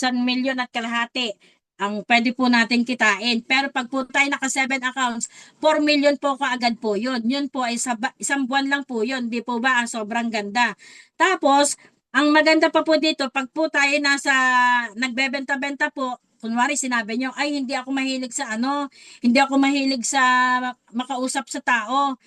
ang pwede po natin kitain. Pero pag po tayo naka 7 accounts, 4 million po kaagad po yun. Yun po ay isang buwan lang po yun. Di po ba? Sobrang ganda. Tapos, ang maganda pa po dito, pag po tayo nagbebenta-benta po, kunwari sinabi nyo, ay hindi ako mahilig sa hindi ako mahilig sa makausap sa tao.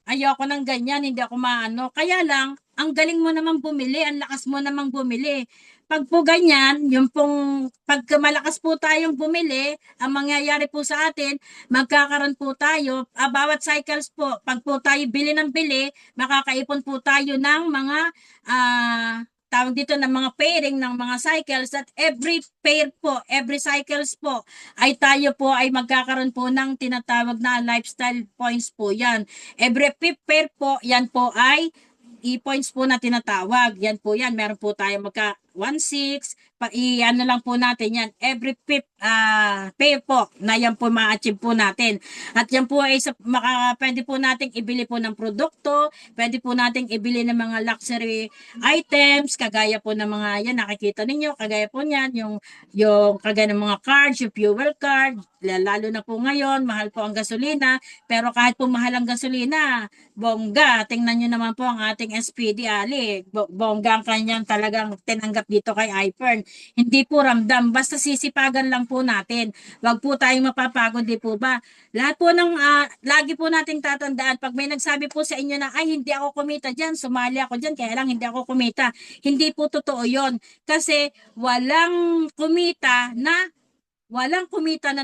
Ayoko ng ganyan, hindi ako maano. Kaya lang, ang galing mo namang bumili, ang lakas mo namang bumili. Pag po ganyan, yung pong pag malakas po tayong bumili, ang mangyayari po sa atin, magkakaroon po tayo, bawat cycles po, pag po tayo bili ng bili, makakaipon po tayo ng mga tawag dito ng mga pairing ng mga cycles at every pair po, every cycles po ay tayo po ay magkakaroon po ng tinatawag na lifestyle points po yan. Every fifth pair po, yan po ay e-points po na tinatawag. Yan po yan. Meron po tayo magka 1.6. I-ano lang po natin yan. Every fifth pair po na yan po ma-achieve po natin. At yan po ay pwede po nating ibili po ng produkto. Pwede po nating ibili ng mga luxury items. Kagaya po ng mga yan. Nakikita ninyo. Kagaya po yan. Yung kagaya ng mga cards. Yung fuel card. Lalo na po ngayon. Mahal po ang gasolina. Pero kahit po mahal ang gasolina, bongga. Tingnan nyo naman po ang ating SPD Ali. Bongga ang kanyang talagang tinanggap dito kay iPern. Hindi po ramdam. Basta sisipagan lang po natin. Wag po tayong mapapagod, di po ba? Lahat po ng, lagi po nating tatandaan, pag may nagsabi po sa inyo na, ay hindi ako kumita dyan, sumali ako dyan, kaya lang hindi ako kumita. Hindi po totoo yon. Kasi walang kumita na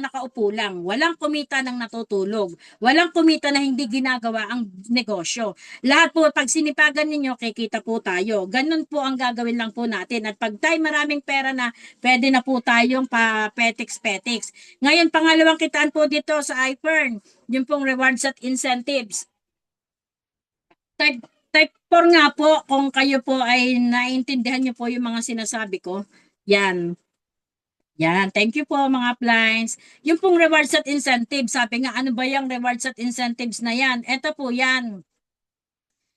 nakaupo lang. Walang kumita ng natutulog. Walang kumita na hindi ginagawa ang negosyo. Lahat po, pag sinipagan ninyo, kikita po tayo. Ganun po ang gagawin lang po natin. At pag tayo maraming pera na, pwede na po tayong pa-petix-petix. Ngayon, pangalawang kitaan po dito sa iFern, yung pong rewards at incentives. Type 4 nga po, kung kayo po ay naiintindihan nyo po yung mga sinasabi ko. Yan. Yan, thank you po mga appliance. Yung pong rewards at incentives, sabi nga, ano ba yung rewards at incentives na yan? Ito po yan.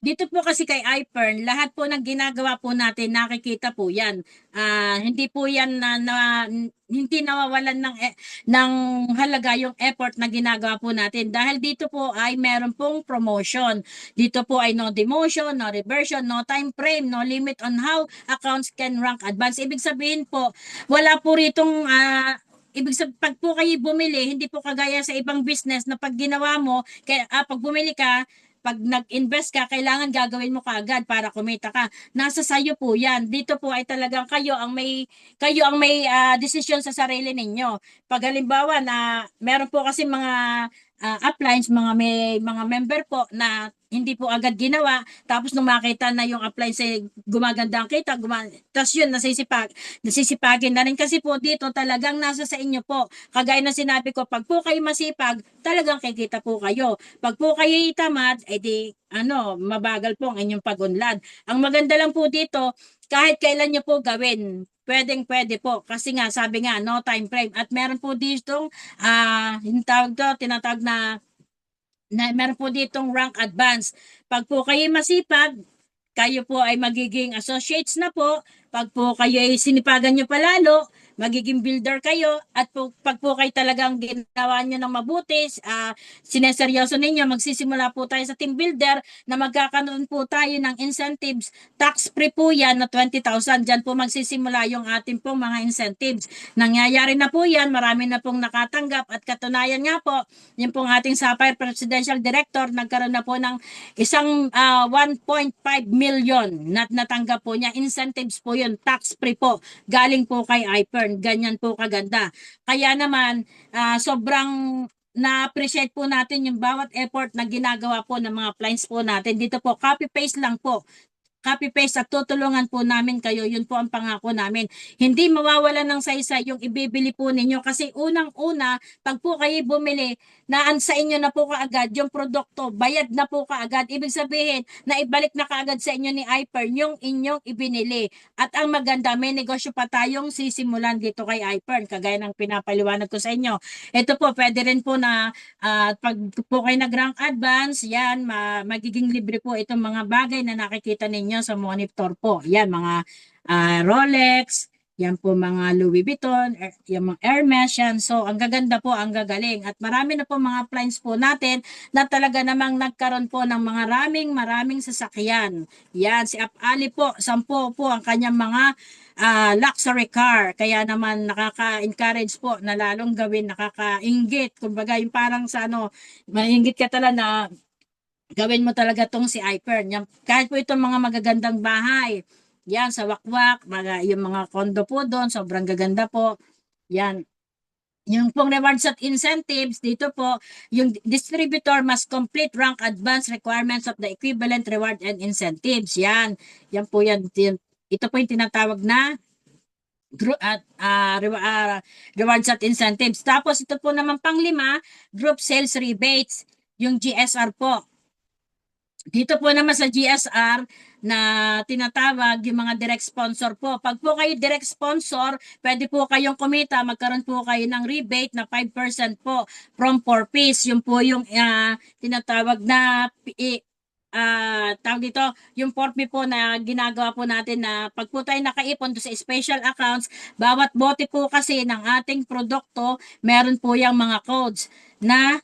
Dito po kasi kay iPern, lahat po ng ginagawa po natin, nakikita po yan. Hindi po yan hindi nawawalan ng halaga yung effort na ginagawa po natin. Dahil dito po ay meron pong promotion. Dito po ay no demotion, no reversion, no time frame, no limit on how accounts can rank advance. Ibig sabihin po, wala po ritong pag po kayo bumili, hindi po kagaya sa ibang business na pag ginawa mo, pag bumili ka, pag nag-invest ka, kailangan gagawin mo kaagad para kumita ka. Nasa sayo po yan. Dito po ay talagang kayo ang may desisyon sa sarili ninyo. Pag halimbawa na meron po kasi mga appliance, may mga member po na hindi po agad ginawa, tapos nung makita na yung appliance ay gumaganda ang kita, tapos yun, nasisipagin na rin. Kasi po dito talagang nasa sa inyo po. Kagaya na sinabi ko, pag po kayo masipag, talagang kikita po kayo. Pag po kayo itamad, edi mabagal po ang inyong pag-unlad. Ang maganda lang po dito, kahit kailan nyo po gawin, pwede po. Kasi nga, sabi nga, no time frame. At meron po ditong, tinatawag na meron po ditong rank advance. Pag po kayo masipag, kayo po ay magiging associates na po. Pag po kayo ay sinipagan nyo palalo, magiging builder kayo. At pag po kayo talagang ginawa nyo ng mabuti, sineseryoso ninyo, magsisimula po tayo sa team builder na magkakaroon po tayo ng incentives. Tax-free po yan na 20,000. Diyan po magsisimula yung ating pong mga incentives. Nangyayari na po yan, marami na pong nakatanggap at katunayan nga po, yung pong ating Sapphire Presidential Director, nagkaroon na po ng isang 1.5 million na natanggap po niya. Incentives po yun, tax-free po. Galing po kay iPern. Ganyan po kaganda. Kaya naman, sobrang na-appreciate po natin yung bawat effort na ginagawa po ng mga clients po natin. Dito po, copy-paste lang po. Copy-paste at tutulungan po namin kayo. Yun po ang pangako namin. Hindi mawawala ng saysay yung ibibili po ninyo kasi unang-una, pag po kayo bumili, naan sa inyo na po kaagad yung produkto, bayad na po kaagad. Ibig sabihin, na ibalik na kaagad sa inyo ni iPern yung inyong ibinili. At ang maganda, may negosyo pa tayong sisimulan dito kay iPern, kagaya ng pinapaliwanag ko sa inyo. Ito po, pwede rin po na pag po kayo nag-rank advance, yan, magiging libre po itong mga bagay na nakikita ninyo sa monitor po. Yan, mga Rolex, Yan po mga Louis Vuitton, yung mga Hermes yan. So, ang gaganda po, ang gagaling. At marami na po mga appliance po natin na talaga namang nagkaroon po ng mga maraming sasakyan. Yan, si Ali po, 10 po ang kanyang mga luxury car. Kaya naman nakaka-encourage po na lalong gawin, nakaka-inggit. Kumbaga, yung parang sa mainggit ka talaga na gawin mo talaga tong si Hyper. Yan, kahit po itong mga magagandang bahay, yan, sa Wakwak, yung mga condo po doon, sobrang gaganda po. Yan. Yung pong rewards at incentives, dito po, yung distributor must complete rank advance requirements of the equivalent reward and incentives. Yan. Yan po yan. Ito po yung tinatawag na rewards at incentives. Tapos ito po naman pang-5, group sales rebates, yung GSR po. Dito po naman sa GSR na tinatawag yung mga direct sponsor po. Pag po kayo direct sponsor, pwede po kayong kumita, magkaroon po kayo ng rebate na 5% po from 4Ps. Yun po yung tinatawag na tawag dito, yung 4P po na ginagawa po natin na pag po tayo nakaipon sa special accounts, bawat bote po kasi ng ating produkto, meron po yung mga codes na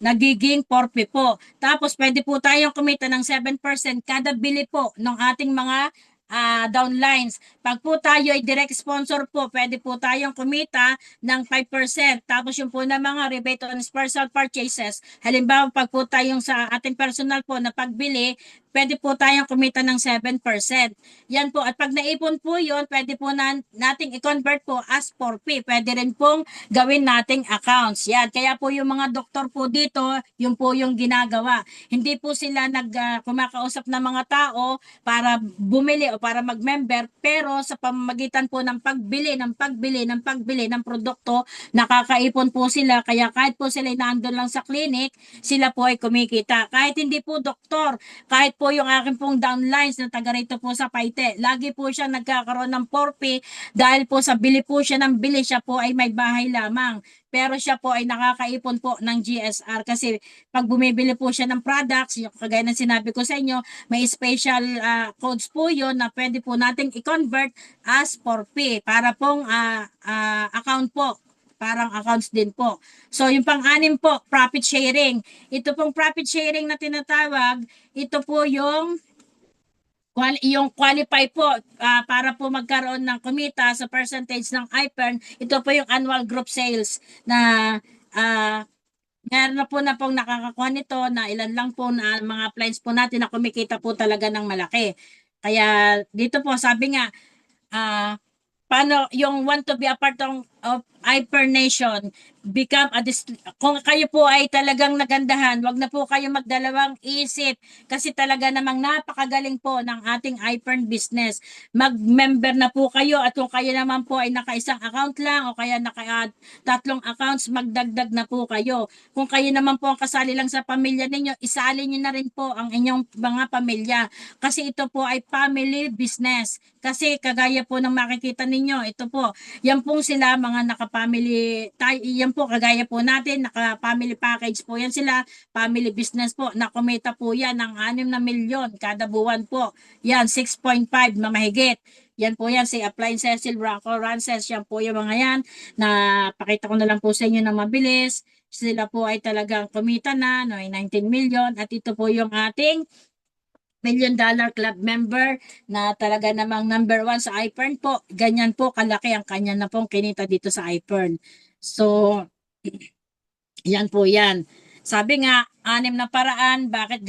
nagiging 4P po. Tapos pwede po tayong kumita ng 7% kada bili po ng ating mga downlines. Pag po tayo ay direct sponsor po, pwede po tayong kumita ng 5%. Tapos yung po na mga rebate on special purchases. Halimbawa, pag po tayong sa ating personal po na pagbili, pwede po tayong kumita ng 7%. Yan po. At pag naipon po yun, pwede po nating i-convert po as 4P. Pwede rin pong gawin nating accounts. Yan. Kaya po yung mga doktor po dito, yun po yung ginagawa. Hindi po sila kumakausap ng mga tao para bumili o para mag-member, pero sa pamamagitan po ng pagbili ng produkto, nakakaipon po sila. Kaya kahit po sila nandun lang sa clinic, sila po ay kumikita. Kahit hindi po doktor, kahit po yung aking pong downlines na taga rito po sa Paite, lagi po siya nagkakaroon ng 4P dahil po sa bili po siya ng bili, siya po ay may bahay lamang. Pero siya po ay nakakaipon po ng GSR kasi pag bumibili po siya ng products, yung kagaya ng sinabi ko sa inyo, may special codes po yun na pwede po nating i-convert as 4P para pong account po. Parang accounts din po. So, yung pang-6 po, profit sharing. Ito pong profit sharing na tinatawag, ito po yung qualify po para po magkaroon ng kumita sa percentage ng IPERN. Ito po yung annual group sales na meron na pong nakakakuha nito na ilan lang po na mga appliance po natin na kumikita po talaga ng malaki. Kaya dito po, sabi nga, paano yung want to be a part of Hyper Nation, become kung kayo po ay talagang nagandahan, wag na po kayo magdalawang isip kasi talaga namang napakagaling po ng ating Hyper business. Mag-member na po kayo at kung kayo naman po ay naka-isang account lang o kaya naka-3 accounts, magdagdag na po kayo. Kung kayo naman po ang kasali lang sa pamilya ninyo, isali niyo na rin po ang inyong mga pamilya kasi ito po ay family business. Kasi kagaya po ng makikita ninyo, ito po, yan pong sila mga naka-family, yan po kagaya po natin, naka-family package po yan sila, family business po, nakumita po yan ng 6 na milyon kada buwan po. Yan, 6.5 na mahigit. Yan po yan, si Appliance Cecil Braco Rances, yan po yung mga yan, na pakita ko na lang po sa inyo na mabilis. Sila po ay talagang kumita na, no, 19 million, at ito po yung ating $1 million club member na talaga namang number 1 sa iPern po. Ganyan po kalaki ang kanya na pong kinita dito sa iPern. So, yan po yan. Sabi nga, 6 na paraan, bakit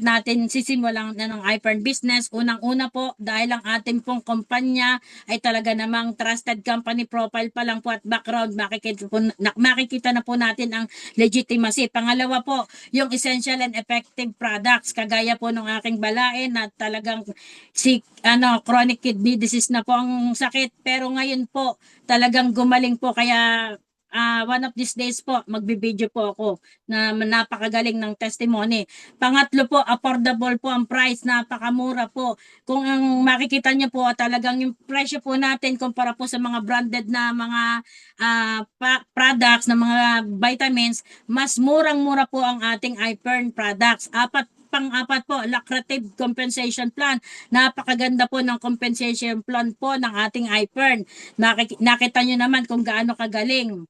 natin sisimulan na ng iPern business. Unang-una po, dahil ang ating pong kumpanya ay talaga namang trusted company profile pa lang po at background, makikita na po natin ang legitimacy. Pangalawa po, yung essential and effective products, kagaya po ng aking balain na talagang chronic kidney disease na po ang sakit. Pero ngayon po, talagang gumaling po, kaya one of these days po, magbibideo po ako na napakagaling ng testimony. Pangatlo po, affordable po ang price, napakamura po. Kung ang makikita niyo po, talagang yung presyo po natin kumpara po sa mga branded na mga products, na mga vitamins, mas murang-mura po ang ating iPern products. pang-apat po, lucrative compensation plan. Napakaganda po ng compensation plan po ng ating iPern. Nakita nyo naman kung gaano kagaling.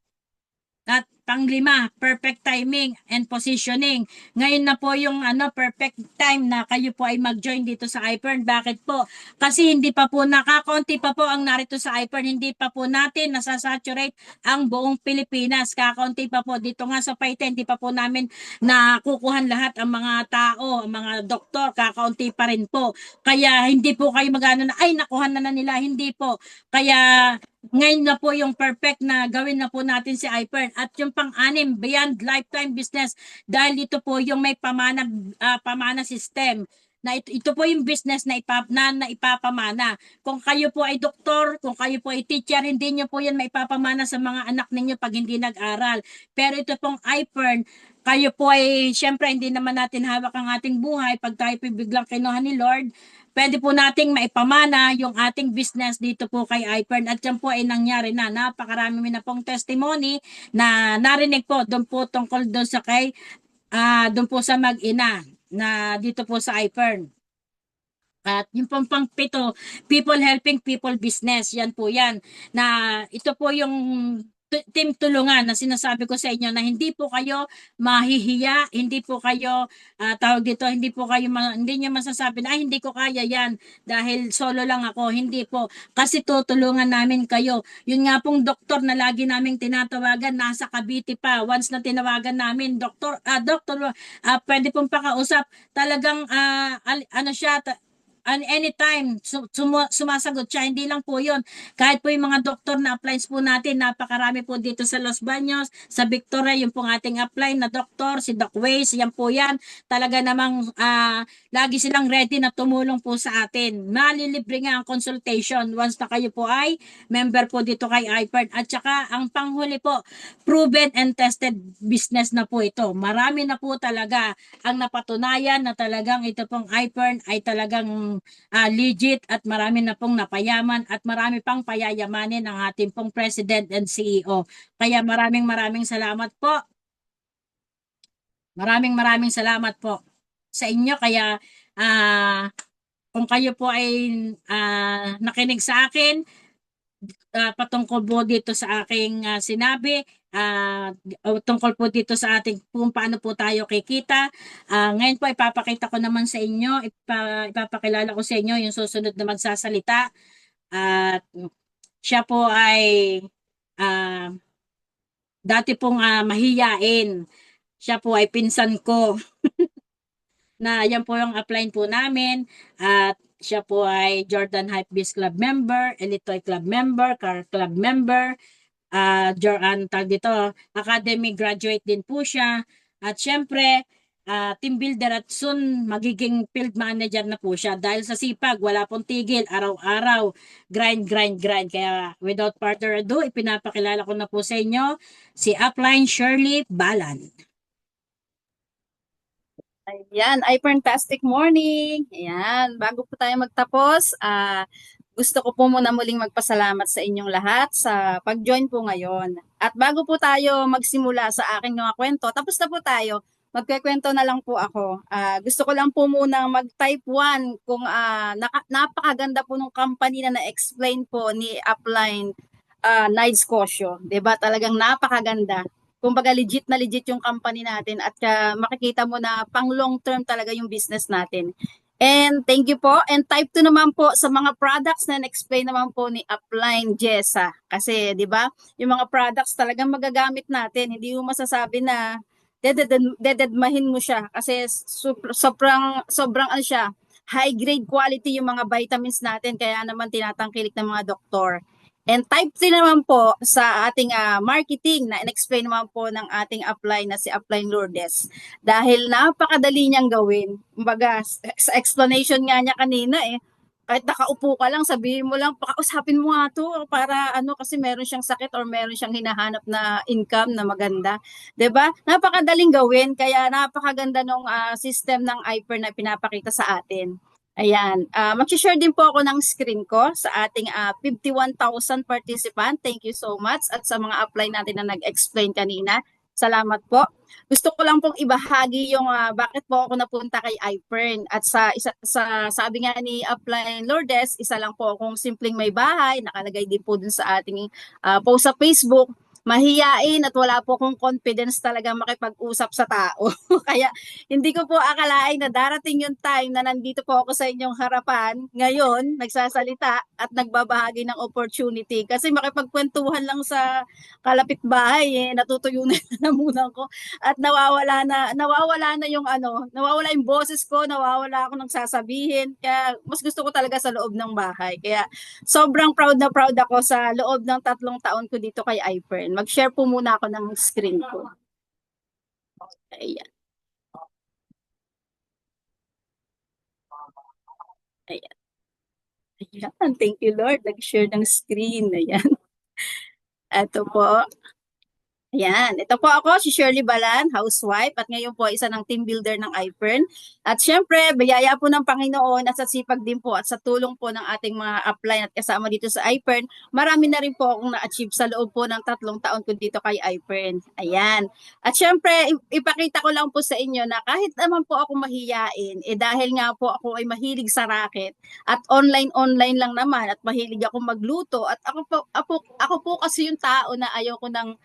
At pang-lima, perfect timing and positioning. Ngayon na po yung perfect time na kayo po ay mag-join dito sa iPern. Bakit po? Kasi hindi pa po kakaunti pa po ang narito sa iPern. Hindi pa po natin nasasaturate ang buong Pilipinas. Kakaunti pa po. Dito nga sa Paite, hindi pa po namin nakukuhan lahat ang mga tao, ang mga doktor. Kakaunti pa rin po. Kaya hindi po kayo magano na, ay nakuhan na nila. Hindi po. Kaya ngayon na po yung perfect na gawin na po natin si iPern. At yung pang-anim, beyond lifetime business, dahil ito po yung may pamana system. Na ito po yung business na ipapamana. Kung kayo po ay doktor, kung kayo po ay teacher, hindi nyo po yan maipapamana sa mga anak ninyo pag hindi nag-aral. Pero ito pong iPern, kayo po ay, syempre hindi naman natin hawak ang ating buhay pag tayo po biglang kinuha ni Lord. Pwede po nating maipamana yung ating business dito po kay iPern at yan po ay nangyari na. Napakarami na pong testimony na narinig po doon po tungkol doon sa doon po sa mag-ina na dito po sa iPern. At yung pang-pito, people helping people business, yan po yan. Na ito po yung team tulungan na sinasabi ko sa inyo na hindi po kayo mahihiya, hindi po kayo tawag dito, hindi niyo masasabi na hindi ko kaya yan dahil solo lang ako, hindi po. Kasi tutulungan namin kayo. Yun nga pong doktor na lagi naming tinatawagan, nasa Cavite pa. Once na tinawagan namin, doktor, pwede pong pakausap. Talagang siya, anytime sumasagot siya, hindi lang po yun. Kahit po yung mga doktor na appliance po natin, napakarami po dito sa Los Baños, sa Victoria, yung pong ating apply na doktor, si Doc Ways, yan po yan. Talaga namang lagi silang ready na tumulong po sa atin. Malilibre nga ang consultation once na kayo po ay member po dito kay iPern. At saka ang panghuli po, proven and tested business na po ito. Marami na po talaga ang napatunayan na talagang ito pong iPern ay talagang legit at marami na pong napayaman at marami pang payayamanin ang ating pong President and CEO. Kaya maraming salamat po. Maraming salamat po sa inyo. Kaya kung kayo po ay nakinig sa akin, patungkol po dito sa aking sinabi, tungkol po dito sa ating kung paano po tayo kikita. Ngayon po ipapakita ko naman sa inyo, ipapakilala ko sa inyo yung susunod na magsasalita. At siya po ay dati pong mahiyain. Siya po ay pinsan ko. Na yan po yung upline po namin. At siya po ay Jordan Hypebeast Club member, Elite Toy Club member, Car Club member, Academy graduate din po siya. At syempre, team builder at soon magiging field manager na po siya. Dahil sa sipag, wala pong tigil, araw-araw, grind. Kaya without further ado, ipinapakilala ko na po sa inyo si upline Shirley Balan.
Ayan, fantastic morning. Ayan, bago po tayo magtapos, gusto ko po muna muling magpasalamat sa inyong lahat sa pag-join po ngayon. At bago po tayo magsimula sa aking mga kwento, tapos na po tayo, magkikwento na lang po ako. Gusto ko lang po muna mag-type 1 kung napakaganda po ng company na na-explain po ni upline Nides Cosio. Diba? Talagang napakaganda. Kumbaga legit yung company natin at makikita mo na pang long term talaga yung business natin. And thank you po. And type 2 naman po sa mga products na na-explain naman po ni Upline Jessa. Kasi 'di ba, yung mga products talagang magagamit natin. Hindi mo masasabi na dededmahin mo siya kasi sobrang siya, high grade quality yung mga vitamins natin kaya naman tinatangkilik ng mga doktor. And type 3 naman po sa ating marketing na in-explain naman po ng ating upline na si Upline Lourdes. Dahil napakadali niyang gawin. Kumbaga, sa explanation nga niya kanina kahit nakaupo ka lang, sabihin mo lang, pakausapin mo nga to para kasi meron siyang sakit or meron siyang hinahanap na income na maganda. 'Di ba? Napakadaling gawin, kaya napakaganda ng system ng iPern na pinapakita sa atin. Ayan, mag-share din po ako ng screen ko sa ating 51,000 participant. Thank you so much. At sa mga upline natin na nag-explain kanina, Salamat po. Gusto ko lang pong ibahagi yung bakit po ako napunta kay iPern. At sa sabi nga ni Upline Lourdes, isa lang po akong simpleng may bahay, nakalagay din po dun sa ating post sa Facebook. Mahiyain at wala po akong confidence talaga makipag-usap sa tao. Kaya hindi ko po akalain na darating yung time na nandito po ako sa inyong harapan ngayon, nagsasalita at nagbabahagi ng opportunity. Kasi makipagkwentuhan lang sa kalapit bahay, natutuyo na yung namunan ko at nawawala na yung nawawala yung boses ko, nawawala ako ng sasabihin. Kaya mas gusto ko talaga sa loob ng bahay. Kaya sobrang proud na proud ako sa loob ng 3 taon ko dito kay iPern. Mag-share po muna ako ng screen ko. Ayan. Ayan. Ayan. Thank you, Lord. Nag-share ng screen. Ayan. Ito po. Ayan, ito po ako, si Shirley Balan, housewife, at ngayon po isa ng team builder ng iPern. At syempre, biyaya po ng Panginoon at sa sipag din po at sa tulong po ng ating mga upline at kasama dito sa iPern, marami na rin po akong na-achieve sa loob po ng 3 taon ko dito kay iPern. Ayan. At syempre, ipakita ko lang po sa inyo na kahit naman po ako mahiyain, dahil nga po ako ay mahilig sa racket at online lang naman at mahilig ako magluto at ako po kasi yung tao na ayaw ko ng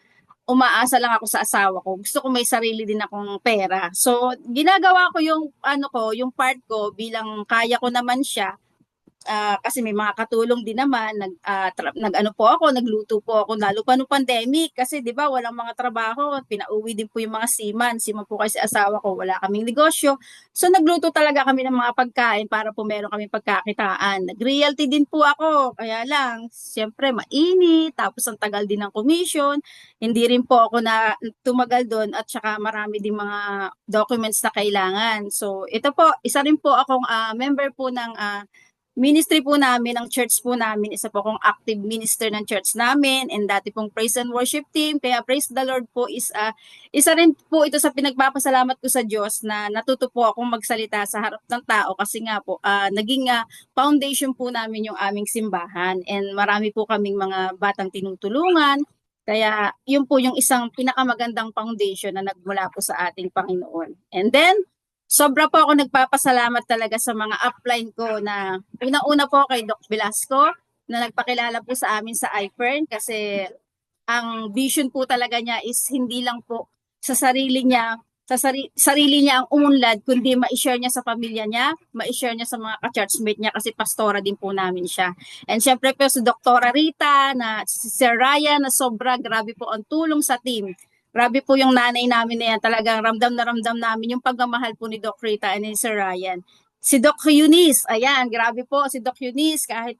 umaasa lang ako sa asawa ko. Gusto ko may sarili din akong pera. So, ginagawa ko yung yung part ko bilang kaya ko naman siya. Kasi may mga katulong din naman, nagluto po ako lalo pa nung pandemic kasi 'di ba walang mga trabaho, pinauwi din po yung mga seaman po kasi asawa ko, wala kaming negosyo. So nagluto talaga kami ng mga pagkain para po meron kaming pagkakitaan. Nag-realty din po ako, kaya lang siyempre mainit, tapos ang tagal din ng commission. Hindi rin po ako na tumagal doon at saka marami din mga documents na kailangan. So ito po, isa rin po akong member po ng ministry po namin, ng church po namin, isa po akong active minister ng church namin and dati pong praise and worship team. Kaya praise the Lord po is isa rin po ito sa pinagpapasalamat ko sa Diyos na natuto po akong magsalita sa harap ng tao kasi nga po naging foundation po namin yung aming simbahan and marami po kaming mga batang tinutulungan. Kaya yun po yung isang pinakamagandang foundation na nagmula po sa ating Panginoon. And then, sobra po ako nagpapasalamat talaga sa mga upline ko na una-una po kay Doc Velasco na nagpakilala po sa amin sa iPern kasi ang vision po talaga niya is hindi lang po sa sarili niya, sarili niya ang umunlad, kundi ma-share niya sa pamilya niya, ma-share niya sa mga ka-churchmate niya kasi pastora din po namin siya. And syempre po si Dr. Rita, si Sir Ryan na sobra, grabe po ang tulong sa team. Grabe po yung nanay namin na yan. Talagang ramdam na ramdam namin yung pagmamahal po ni Doc Rita and ni Sir Ryan. Si Doc Eunice, ayan, grabe po si Doc Eunice. Kahit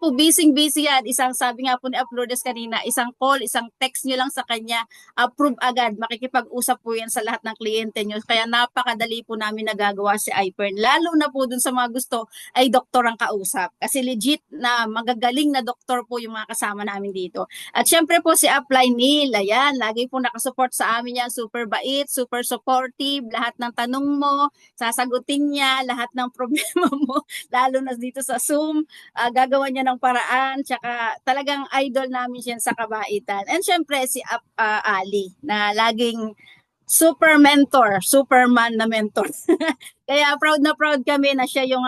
po busy yan, isang sabi nga po ni Uploaders kanina, isang call, isang text nyo lang sa kanya, approve agad, makikipag-usap po yan sa lahat ng kliyente nyo. Kaya napakadali po namin nagagawa si iPern. Lalo na po dun sa mga gusto ay doktor ang kausap. Kasi legit na magagaling na doktor po yung mga kasama namin dito. At syempre po si Upline Neil, ayan, lagi po nakasupport sa amin yan, super bait, super supportive, lahat ng tanong mo, sasagutin niya, lahat ng problema mo, lalo na dito sa Zoom, gagawin niya ng paraan, tsaka talagang idol namin siya sa kabaitan. And syempre si Ali na laging super mentor, superman na mentor. Kaya proud na proud kami na siya yung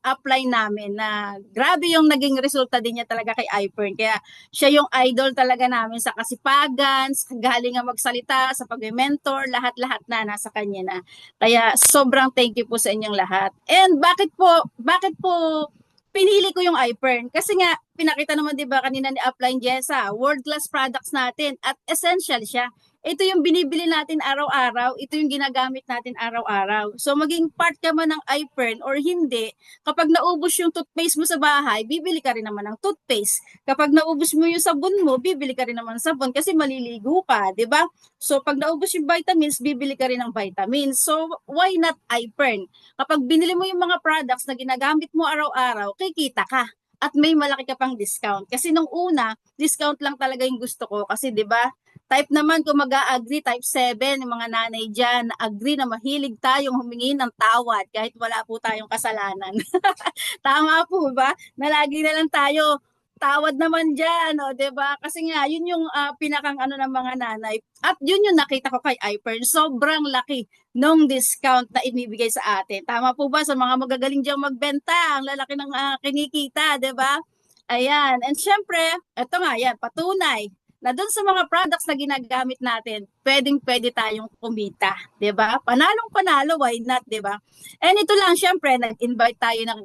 upline namin na grabe yung naging resulta din niya talaga kay iPern. Kaya siya yung idol talaga namin sa kasipagan, sa galing nga magsalita, sa pag-mentor, lahat-lahat na nasa kanya na. Kaya sobrang thank you po sa inyong lahat. And bakit po pinili ko yung iPern kasi nga pinakita naman 'di ba kanina ni Upline Jessa, world class products natin at essential siya. Ito yung binibili natin araw-araw, ito yung ginagamit natin araw-araw. So maging part ka man ng iPern or hindi, kapag naubos yung toothpaste mo sa bahay, bibili ka rin naman ng toothpaste. Kapag naubos mo yung sabon mo, bibili ka rin naman ng sabon kasi maliligo ka, 'di ba? So pag naubos yung vitamins, bibili ka rin ng vitamins. So why not iPern? Kapag binili mo yung mga products na ginagamit mo araw-araw, kikita ka at may malaki ka pang discount. Kasi nung una, discount lang talaga yung gusto ko kasi 'di ba? Type naman kung mag-a-agree, type 7, yung mga nanay dyan, agree na mahilig tayong humingi ng tawad kahit wala po tayong kasalanan. Tama po ba? Na lagi na lang tayo Tawad naman dyan, o, 'di ba? Kasi nga, yun yung pinakang ano ng mga nanay. At yun yung nakita ko kay Ipern. Sobrang laki nung discount na inibigay sa atin. Tama po ba sa mga magagaling diyang magbenta? Ang lalaki ng kinikita, 'di ba? Ayan. And syempre, eto nga, yan, patunay na doon sa mga products na ginagamit natin, pwedeng-pwede tayong kumita, 'di ba? Panalong-panalo, why not, 'di ba? And ito lang, syempre, nag-invite tayo ng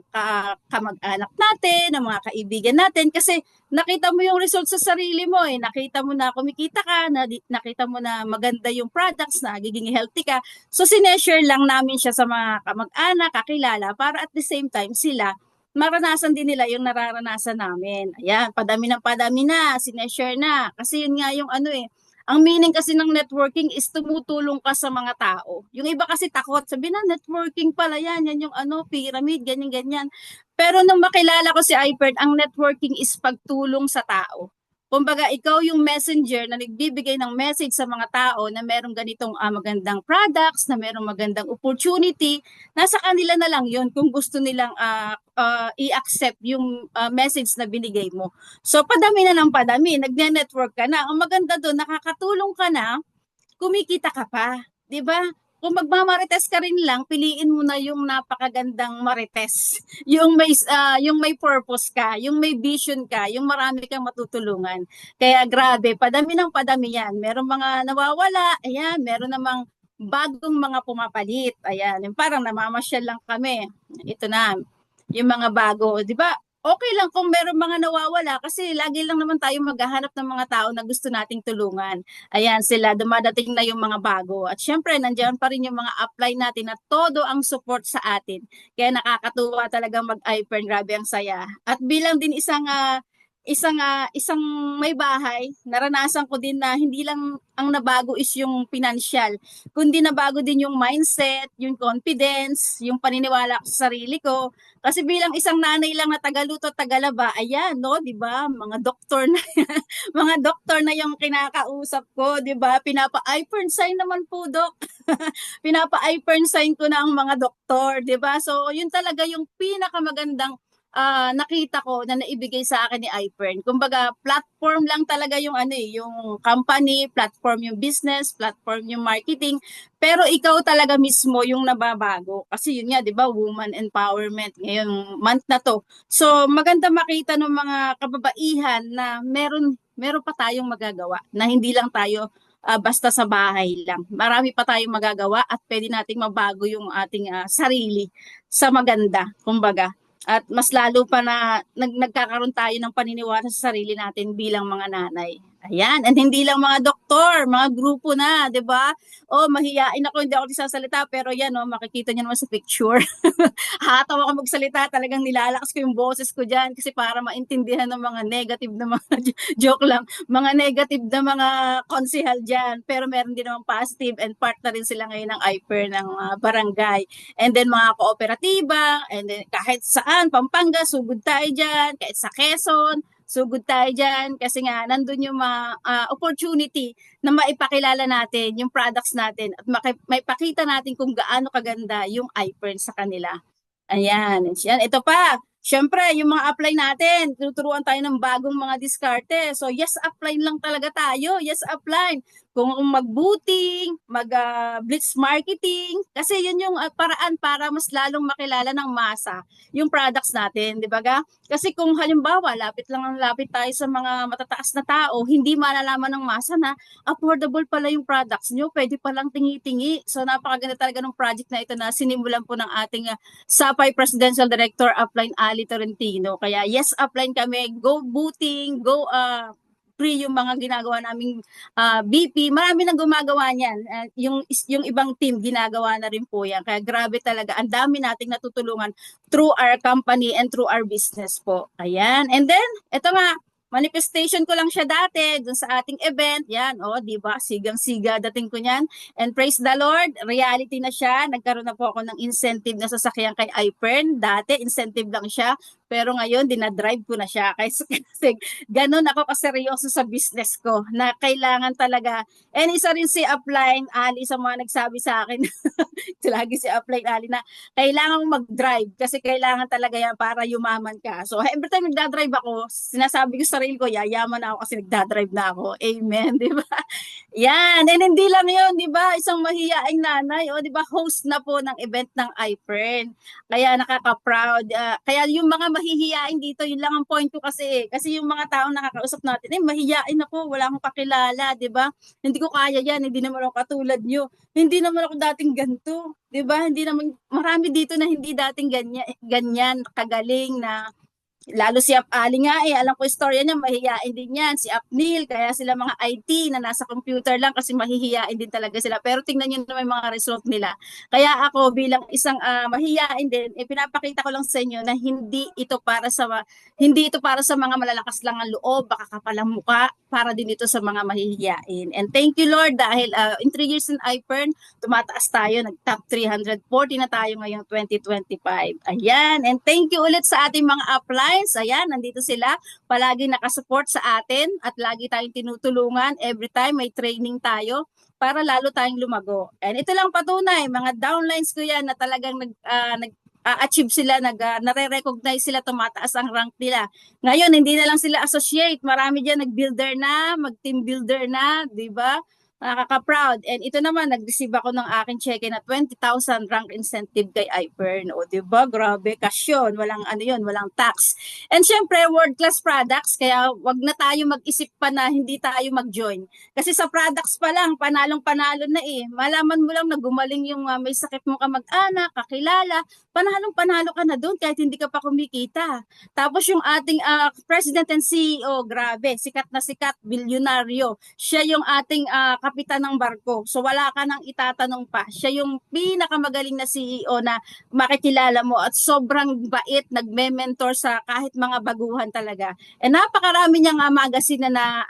kamag-anak natin, ng mga kaibigan natin, kasi nakita mo yung result sa sarili mo eh. Nakita mo na kumikita ka, nakita mo na maganda yung products, na giging healthy ka. So, sineshare lang namin siya sa mga kamag-anak, kakilala, para at the same time sila, maranasan din nila yung nararanasan namin. Ayan, padami na, sineshare na. Kasi yun nga yung ano eh, ang meaning kasi ng networking is tumutulong ka sa mga tao. Yung iba kasi takot, sabi na networking pala yan yung ano, pyramid, ganyan-ganyan. Pero nung makilala ko si Ipern, ang networking is pagtulong sa tao. Kumbaga, ikaw yung messenger na nagbibigay ng message sa mga tao na merong ganitong magandang products, na merong magandang opportunity. Nasa kanila na lang yun kung gusto nilang i-accept yung message na binigay mo. So, padami na ng padami. Nagne-network ka na. Ang maganda doon, nakakatulong ka na, kumikita ka pa. 'Di ba? Kung magmamarites ka rin lang, piliin mo na yung napakagandang marites. Yung may purpose ka, yung may vision ka, yung marami kang matutulungan. Kaya grabe, padami ng padami yan. Merong mga nawawala, ayan, meron namang bagong mga pumapalit. Ayan, yung parang namamasyal lang kami. Ito na, yung mga bago, 'di ba? Okay lang kung meron mga nawawala kasi lagi lang naman tayo maghahanap ng mga tao na gusto nating tulungan. Ayan sila, dumadating na yung mga bago. At syempre, nandiyan pa rin yung mga upline natin na todo ang support sa atin. Kaya nakakatuwa talaga mag-Ipern, grabe ang saya. At bilang din isang may bahay, naranasan ko din na hindi lang ang nabago is yung financial, kundi nabago din yung mindset, yung confidence, yung paniniwala ko sa sarili ko. Kasi bilang isang nanay lang na tagaluto, tagalaba, ayan, no, 'di ba? Mga doktor na mga doktor na yung kinakausap ko, 'di ba? Pinapa-Ipern sign naman po, Doc. Pinapa-Ipern sign ko na ang mga doktor, 'di ba? So, yun talaga yung pinakamagandang nakita ko na naibigay sa akin ni Ipern. Kumbaga, platform lang talaga yung ano eh, yung company, platform yung business, platform yung marketing, pero ikaw talaga mismo yung nababago. Kasi yun nga, 'di ba, woman empowerment ngayong month na to. So, maganda makita ng mga kababaihan na meron pa tayong magagawa, na hindi lang tayo basta sa bahay lang. Marami pa tayong magagawa at pwede nating mabago yung ating sarili sa maganda, kumbaga. At mas lalo pa na nagkakaroon tayo ng paniniwala sa sarili natin bilang mga nanay. Ayan, and hindi lang mga doktor, mga grupo na, 'di ba? Oh, mahiyain ako, hindi ako nagsasalita, pero yan, oh, makikita niyo naman sa picture. Hataw ako magsalita, talagang nilalakas ko yung boses ko diyan kasi para maintindihan ng mga negative na mga joke lang, mga negative na mga konsehal diyan. Pero meron din naman positive, and part na rin sila ngayon ng Ipern ng barangay. And then mga kooperatiba, and then kahit saan, Pampanga, sugod tayo diyan, kahit sa Quezon, sugod tayo dyan kasi nga nandun yung opportunity na maipakilala natin yung products natin at maipakita natin kung gaano kaganda yung Ipern sa kanila. Ayan. Ito pa. Siyempre, yung mga apply natin, tuturuan tayo ng bagong mga diskarte. So, yes, apply lang talaga tayo. Yes, apply. Kung mag-booting, mag-blitz marketing, kasi yun yung paraan para mas lalong makilala ng masa yung products natin, di ba ga? Kasi kung halimbawa, lapit tayo sa mga matataas na tao, hindi malalaman ng masa na affordable pala yung products nyo, pwede palang tingi-tingi. So, napakaganda talaga ng project na ito na sinimulan po ng ating SAPAY Presidential Director, Upline Ali Torrentino. Kaya yes, upline kami, go booting, go free yung mga ginagawa naming BP. Marami nang gumagawa niyan. Yung ibang team ginagawa na rin po yan. Kaya grabe talaga. Ang dami nating natutulungan through our company and through our business po. Ayan. And then, eto nga, manifestation ko lang siya dati dun sa ating event. Yan, di ba? Sigang-siga dating ko niyan. And praise the Lord, reality na siya. Nagkaroon na po ako ng incentive na sasakyan kay Ipern. Dati, incentive lang siya. Pero ngayon, dinadrive ko na siya. Kasi ganun ako kaseryoso sa business ko na kailangan talaga. And isa rin si Upline Ali sa mga nagsabi sa akin, lagi si Upline Ali na kailangan mong mag-drive kasi kailangan talaga yan para yumaman ka. So every time nagdadrive ako, sinasabi ko sa sarili ko, yayaman na ako kasi nagdadrive na ako. Amen, di ba? Yan, and hindi lang yun, di ba? Isang mahiyaing nanay, o di ba, host na po ng event ng iPern. Kaya nakaka-proud. Kaya yung mga mahihiyain dito, yun lang ang point ko kasi. Kasi yung mga taong nakakausap natin, mahihiyain ako, wala akong kakilala, di ba? Hindi ko kaya yan, hindi naman ako katulad nyo. Hindi naman ako dating ganito, di ba? Hindi naman, marami dito na hindi dating ganyan kagaling na lalo si Ap Ali nga alam ko istorya niya, mahihiyain din yan. Si Apnil, kaya sila mga IT na nasa computer lang kasi mahihiyain din talaga sila. Pero tingnan niyo naman yung mga result nila. Kaya ako bilang isang mahihiyain din, pinapakita ko lang sa inyo na hindi ito para sa mga malalakas lang ang loob, baka kapalang muka, para din ito sa mga mahihiyain. And thank you Lord dahil in 3 years in iPern, tumataas tayo, nag-top 340 na tayo ngayong 2025. Ayan, and thank you ulit sa ating mga upline. Ayan, nandito sila, palagi nakasupport sa atin at lagi tayong tinutulungan every time may training tayo para lalo tayong lumago. And ito lang patunay, mga downlines ko yan na talagang achieve sila, nare-recognize sila, tumataas ang rank nila. Ngayon, hindi na lang sila associate, marami dyan nag-builder na, mag-team builder na, di ba? Nakaka-proud. And ito naman, nag-receive ako ng aking check na 20,000 rank incentive kay iPern. O, diba? Grabe, kasyon. Walang walang tax. And syempre, world-class products. Kaya wag na tayo mag-isip pa na hindi tayo mag-join. Kasi sa products pa lang, panalong-panalo na eh. Malaman mo lang na gumaling yung may sakit mo kamag-anak, kakilala. Panalong-panalo ka na doon kahit hindi ka pa kumikita. Tapos yung ating President and CEO, grabe, sikat na sikat, bilyonaryo. Siya yung ating kapitan ng barko. So wala ka nang itatanong pa. Siya yung pinakamagaling na CEO na makikilala mo at sobrang bait, nagme-mentor sa kahit mga baguhan talaga. And napakarami niyang magazine na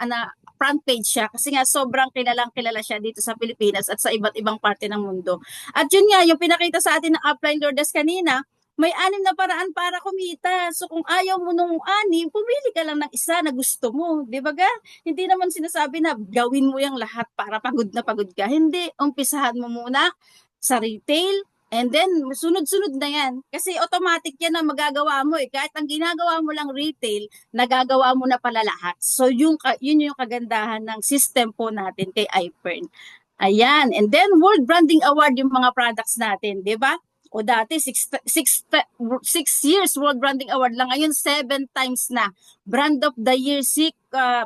front page siya kasi nga sobrang kilala siya dito sa Pilipinas at sa iba't ibang parte ng mundo. At yun nga, yung pinakita sa atin ng Upline Lourdes kanina, may 6 na paraan para kumita. So kung ayaw mo nung 6, pumili ka lang ng isa na gusto mo. Di ba ga? Hindi naman sinasabi na gawin mo yung lahat para pagod na pagod ka. Hindi, umpisahan mo muna sa retail and then sunod-sunod na yan. Kasi automatic yan na magagawa mo eh. Kahit ang ginagawa mo lang retail, nagagawa mo na pala lahat. So yun yung kagandahan ng system po natin kay iPern. Ayan. And then World Branding Award yung mga products natin. Di ba? O dati, 6 years World Branding Award lang. Ngayon, 7 times na. Brand of the Year,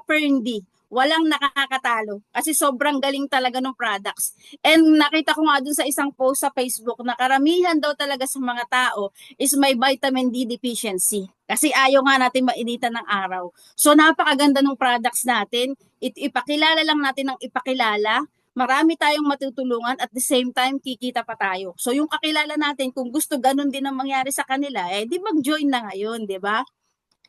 Perndy. Walang nakakatalo. Kasi sobrang galing talaga ng products. And nakita ko nga dun sa isang post sa Facebook na karamihan daw talaga sa mga tao is may vitamin D deficiency. Kasi ayaw nga natin mainitan ng araw. So napakaganda ng products natin. Ipakilala lang natin ng ipakilala. Marami tayong matutulungan at the same time kikita pa tayo. So yung kakilala natin kung gusto ganun din ang mangyari sa kanila, di mag-join na ngayon, di ba?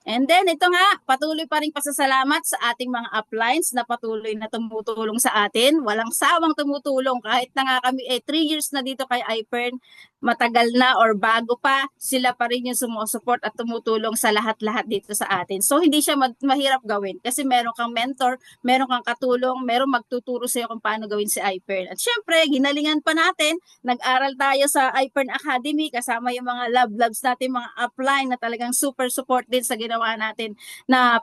And then ito nga, patuloy pa rin pasasalamat sa ating mga uplines na patuloy na tumutulong sa atin. Walang sawang tumutulong kahit na nga kami 3 years na dito kay iPern, matagal na or bago pa, sila pa rin yung sumusupport at tumutulong sa lahat-lahat dito sa atin. So hindi siya mahirap gawin kasi meron kang mentor, meron kang katulong, meron magtuturo sa iyo kung paano gawin si iPern. At syempre, ginalingan pa natin, nag-aral tayo sa iPern Academy kasama yung mga labs natin, mga upline na talagang super support din sa ginawa natin na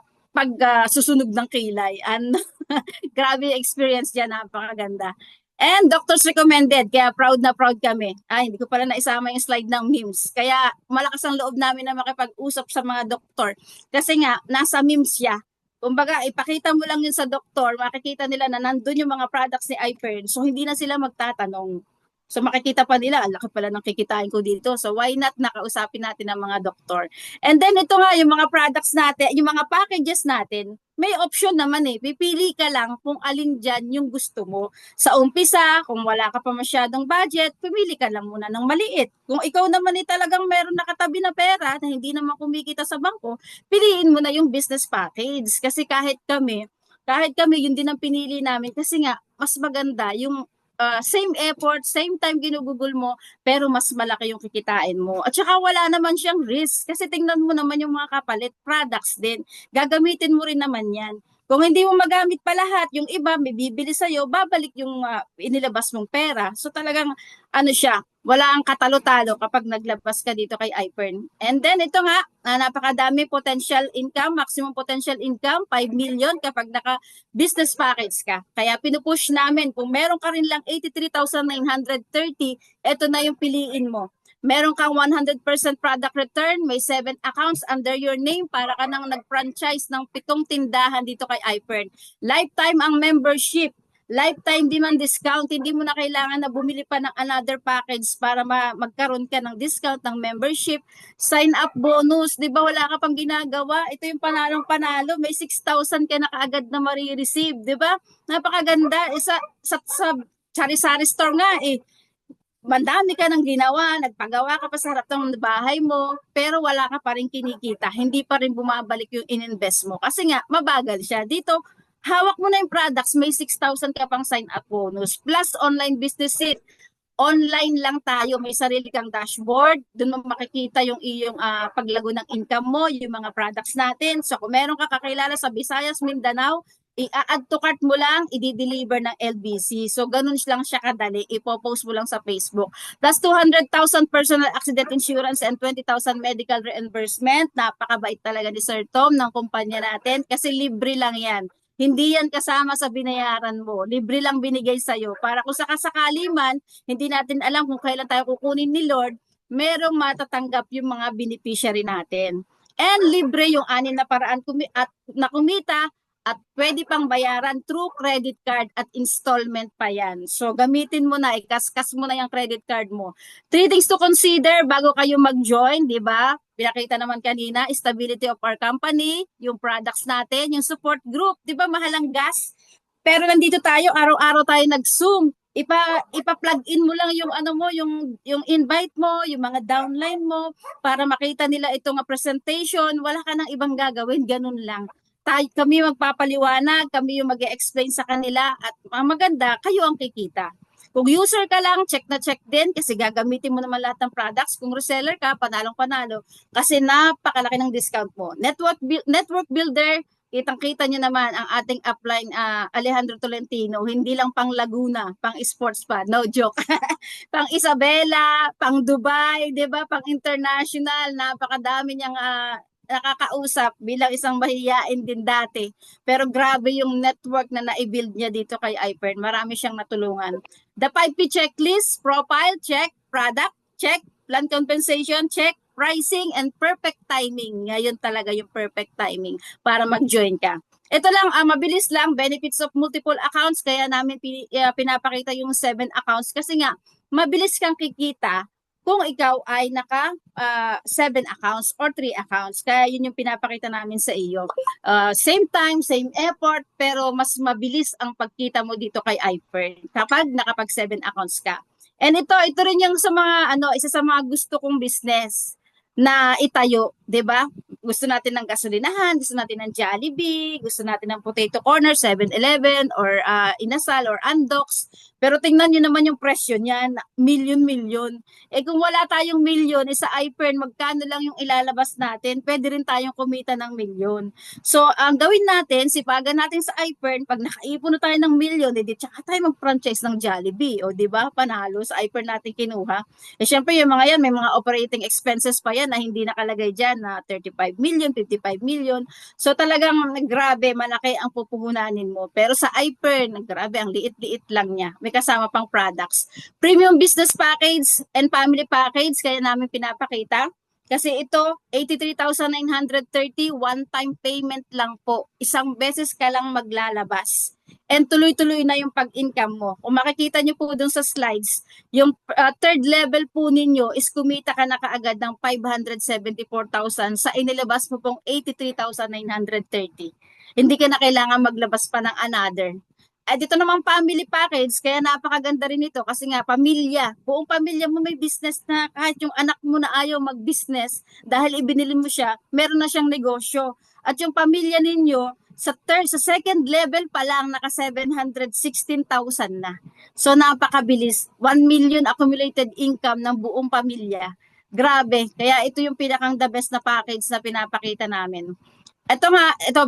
susunog ng kilay. And grabe yung experience dyan, napakaganda. And doctors recommended, kaya proud na proud kami. Hindi ko pala naisama yung slide ng memes. Kaya malakas ang loob namin na makipag-usap sa mga doktor. Kasi nga, nasa memes siya. Kumbaga, ipakita mo lang yun sa doktor, makikita nila na nandun yung mga products ni iPern. So, hindi na sila magtatanong. So makikita pa nila, laki pala ng kikitain ko dito. So why not nakausapin natin ang mga doktor. And then ito nga, yung mga products natin, yung mga packages natin, may option naman eh. Pipili ka lang kung alin dyan yung gusto mo. Sa umpisa, kung wala ka pa masyadong budget, pumili ka lang muna ng maliit. Kung ikaw naman eh talagang meron nakatabi na pera na hindi naman kumikita sa bangko, piliin mo na yung business package. Kasi kahit kami, yun din ang pinili namin kasi nga, mas maganda yung same effort, same time ginugugol mo, pero mas malaki yung kikitain mo. At saka wala naman siyang risk. Kasi tingnan mo naman yung mga kapalit, products din. Gagamitin mo rin naman yan. Kung hindi mo magamit pa lahat, yung iba may bibili sa'yo, babalik yung inilabas mong pera. So talagang ano siya, wala ang katalo-talo kapag naglabas ka dito kay iPern. And then ito nga, napakadami potential income, maximum potential income, 5 million kapag naka-business package ka. Kaya pinupush namin, kung meron ka rin lang 83,930, ito na yung piliin mo. Meron kang 100% product return, may 7 accounts under your name para ka nang nag-franchise ng 7 tindahan dito kay iPern. Lifetime ang membership. Lifetime demand discount, hindi mo na kailangan na bumili pa ng another package para magkaroon ka ng discount ng membership. Sign up bonus, di ba wala ka pang ginagawa? Ito yung panalong-panalo, may 6,000 ka na kaagad na marireceive, di ba? Napakaganda. Sa sari-sari store nga mandami ka nang ginawa, nagpagawa ka pa sa harap ng bahay mo, pero wala ka pa rin kinikita. Hindi pa rin bumabalik yung in-invest mo. Kasi nga, mabagal siya. Dito, hawak mo na yung products, may 6,000 ka pang sign-up bonus. Plus, online business it. Online lang tayo, may sarili kang dashboard. Doon mo makikita yung iyong paglago ng income mo, yung mga products natin. So, kung meron ka kakilala sa Visayas, Mindanao, i-add to cart mo lang, i-deliver ng LBC. So, ganun lang siya kadali. Ipopost mo lang sa Facebook. Plus 200,000 personal accident insurance and 20,000 medical reimbursement. Napakabait talaga ni Sir Tom ng kumpanya natin kasi libre lang yan. Hindi yan kasama sa binayaran mo. Libre lang binigay sa'yo. Para kung sakasakali man, hindi natin alam kung kailan tayo kukunin ni Lord, merong matatanggap yung mga beneficiary natin. And libre yung 6 na paraan na kumita at pwede pang bayaran through credit card at installment pa yan. So, gamitin mo na, ikaskas mo na yung credit card mo. 3 things to consider bago kayo mag-join, di ba? Pinakita naman kanina, stability of our company, yung products natin, yung support group, di ba? Mahalang gas. Pero nandito tayo, araw-araw tayo nag-Zoom. Ipa-plug in mo lang yung yung invite mo, yung mga downline mo para makita nila itong presentation. Wala ka nang ibang gagawin, ganun lang. Kami magpapaliwanag, kami yung mag-explain sa kanila at maganda, kayo ang kikita. Kung user ka lang, check na check din kasi gagamitin mo naman lahat ng products. Kung reseller ka, panalong-panalo kasi napakalaki ng discount mo. Network builder, kitang-kita nyo naman ang ating upline Alejandro Tolentino, hindi lang pang Laguna, pang sports pa, no joke. Pang Isabela, pang Dubai, 'di ba? Pang international, napakadami niyang nakakausap bilang isang mahiyain din dati. Pero grabe yung network na na-build niya dito kay iPern. Marami siyang natulungan. The 5P checklist, profile, check, product, check, plan compensation, check, pricing, and perfect timing. Ngayon talaga yung perfect timing para mag-join ka. Ito lang, mabilis lang, benefits of multiple accounts. Kaya namin pinapakita yung 7 accounts kasi nga, mabilis kang kikita kung ikaw ay naka 7 accounts or 3 accounts. Kaya yun yung pinapakita namin sa iyo. Same time, same effort, pero mas mabilis ang pagkita mo dito kay iPern kapag nakapag 7 accounts ka. And ito rin yung sa mga isa sa mga gusto kong business na itayo, 'di ba? Gusto natin ng gasolinahan, gusto natin ng Jollibee, gusto natin ng Potato Corner, 7-Eleven, or Inasal, or Andox. Pero tingnan nyo naman yung presyo niyan, milyon-milyon. Kung wala tayong milyon, sa iPern, magkano lang yung ilalabas natin, pwede rin tayong kumita ng milyon. So, ang gawin natin, sipagan natin sa iPern, pag nakaipon na tayo ng milyon, tsaka tayo mag-franchise ng Jollibee. O, di ba? Panalo sa iPern natin kinuha. Syempre, yung mga yan, may mga operating expenses pa yan na hindi nakalagay dyan na 35 million, 55 million. So, talagang grabe, malaki ang pupuhunanin mo. Pero sa iPern, grabe, ang liit-liit lang niya. May kasama pang products. Premium business package and family package, kaya namin pinapakita. Kasi ito, 83,930, one-time payment lang po. Isang beses ka lang maglalabas. And tuloy-tuloy na yung pag-income mo. Kung makikita nyo po dun sa slides, yung third level po ninyo is kumita ka na kaagad ng 574,000 sa inilabas mo pong 83,930. Hindi ka na kailangan maglabas pa ng another. Dito naman family package, kaya napakaganda rin ito kasi nga pamilya, buong pamilya mo may business na kahit yung anak mo na ayaw mag-business dahil ibinili mo siya, meron na siyang negosyo. At yung pamilya ninyo, sa second level pa lang, naka 716,000 na. So napakabilis. 1 million accumulated income ng buong pamilya. Grabe. Kaya ito yung pinakang the best na package na pinapakita namin. Ito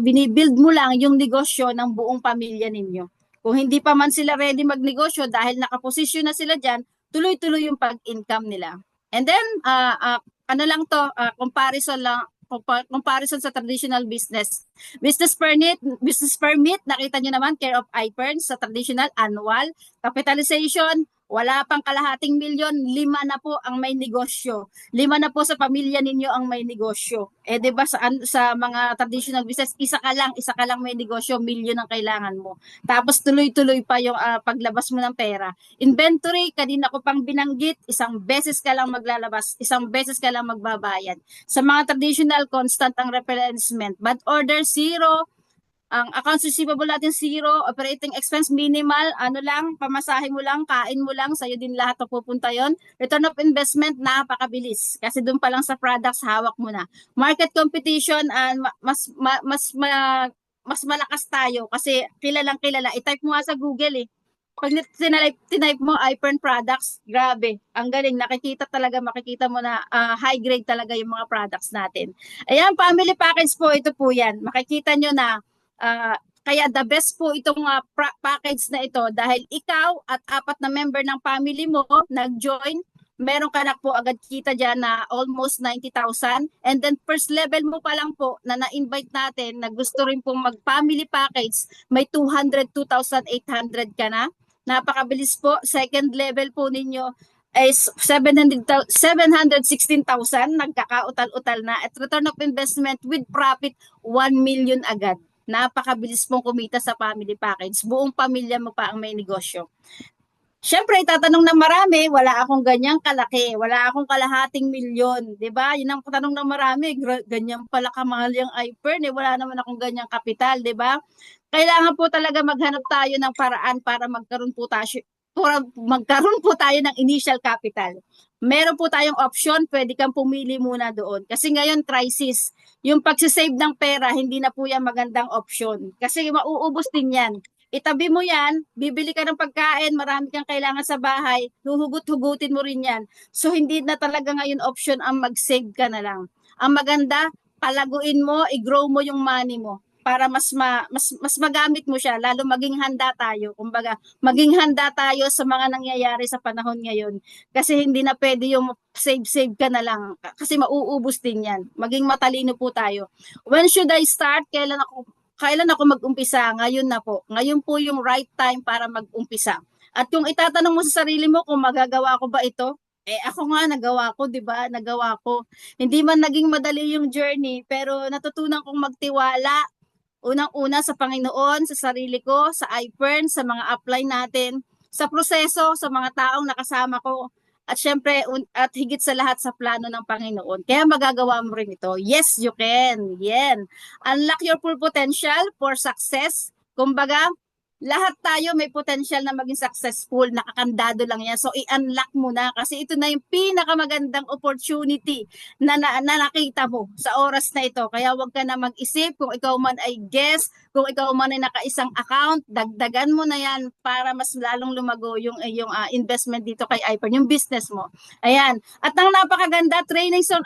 binibuild mo lang yung negosyo ng buong pamilya ninyo. Kung hindi pa man sila ready magnegosyo dahil nakaposisyon na sila dyan, tuloy-tuloy yung pag-income nila. And then, comparison lang, comparison sa traditional business. Business permit, nakita nyo naman, care of iPern sa traditional annual. Capitalization, wala pang kalahating milyon, 5 na po ang may negosyo. 5 na po sa pamilya ninyo ang may negosyo. Di ba sa mga traditional business, isa ka lang may negosyo, milyon ang kailangan mo. Tapos tuloy-tuloy pa yung paglabas mo ng pera. Inventory, kanina ko pang binanggit, 1 beses ka lang maglalabas, 1 beses ka lang magbabayad. Sa mga traditional, constant ang replenishment. Bad order, 0. Ang accounts receivable natin 0, operating expense minimal, pamasahe mo lang, kain mo lang, sa'yo din lahat pupunta yon. Return of investment, napakabilis. Kasi doon pa lang sa products, hawak mo na. Market competition, mas malakas tayo kasi kilalang kilala. I-type mo nga sa Google Pag tinype mo iPern products, grabe, ang galing, makikita mo na high grade talaga yung mga products natin. Ayan, family package po, ito po yan. Makikita nyo na kaya the best po itong package na ito dahil ikaw at 4 na member ng family mo nag-join, meron ka na po agad kita dyan na almost 90,000 and then first level mo pa lang po na na-invite natin na gusto rin pong mag-family package, may 202,800 ka na. Napakabilis po. Second level po ninyo is 716,000, nagkakautal-utal na. At return of investment with profit, 1 million agad. Napakabilis pong kumita sa family package. Buong pamilya mo pa ang may negosyo. Siyempre, tatanong ng marami, wala akong ganyang kalaki, wala akong kalahating milyon, 'di ba? Yun ang tanong ng marami, ganyan pala kamahal yung iPern, wala naman akong ganyang kapital, 'di ba? Kailangan po talaga maghanap tayo ng paraan para magkaroon po tayo ng initial capital. Meron po tayong option, pwede kang pumili muna doon. Kasi ngayon, crisis. Yung pagsisave ng pera, hindi na po yan magandang option. Kasi mauubos din yan. Itabi mo yan, bibili ka ng pagkain, marami kang kailangan sa bahay, huhugot-hugutin mo rin yan. So, hindi na talaga ngayon option ang mag-save ka na lang. Ang maganda, palaguin mo, i-grow mo yung money mo para mas magamit mo siya, lalo maging handa tayo. Kumbaga, maging handa tayo sa mga nangyayari sa panahon ngayon. Kasi hindi na pwede yung save ka na lang. Kasi mauubos din yan. Maging matalino po tayo. When should I start? Kailan ako mag-umpisa? Ngayon na po. Ngayon po yung right time para mag-umpisa. At kung itatanong mo sa sarili mo kung magagawa ko ba ito, ako nga nagawa ko, 'di ba? Nagawa ko. Hindi man naging madali yung journey, pero natutunan kong magtiwala. Unang-una sa Panginoon, sa sarili ko, sa iPern, sa mga upline natin, sa proseso, sa mga taong nakasama ko, at syempre, at higit sa lahat sa plano ng Panginoon. Kaya magagawa mo rin ito. Yes, you can. Yan. Unlock your full potential for success. Kumbaga, lahat tayo may potential na maging successful, nakakandado lang yan. So, i-unlock mo na kasi ito na yung pinakamagandang opportunity na nakita mo sa oras na ito. Kaya huwag ka na mag-isip kung ikaw man ay guest, kung ikaw man ay nakaisang account, dagdagan mo na yan para mas lalong lumago yung investment dito kay iPern, yung business mo. Ayan. At ang napakaganda, trainings on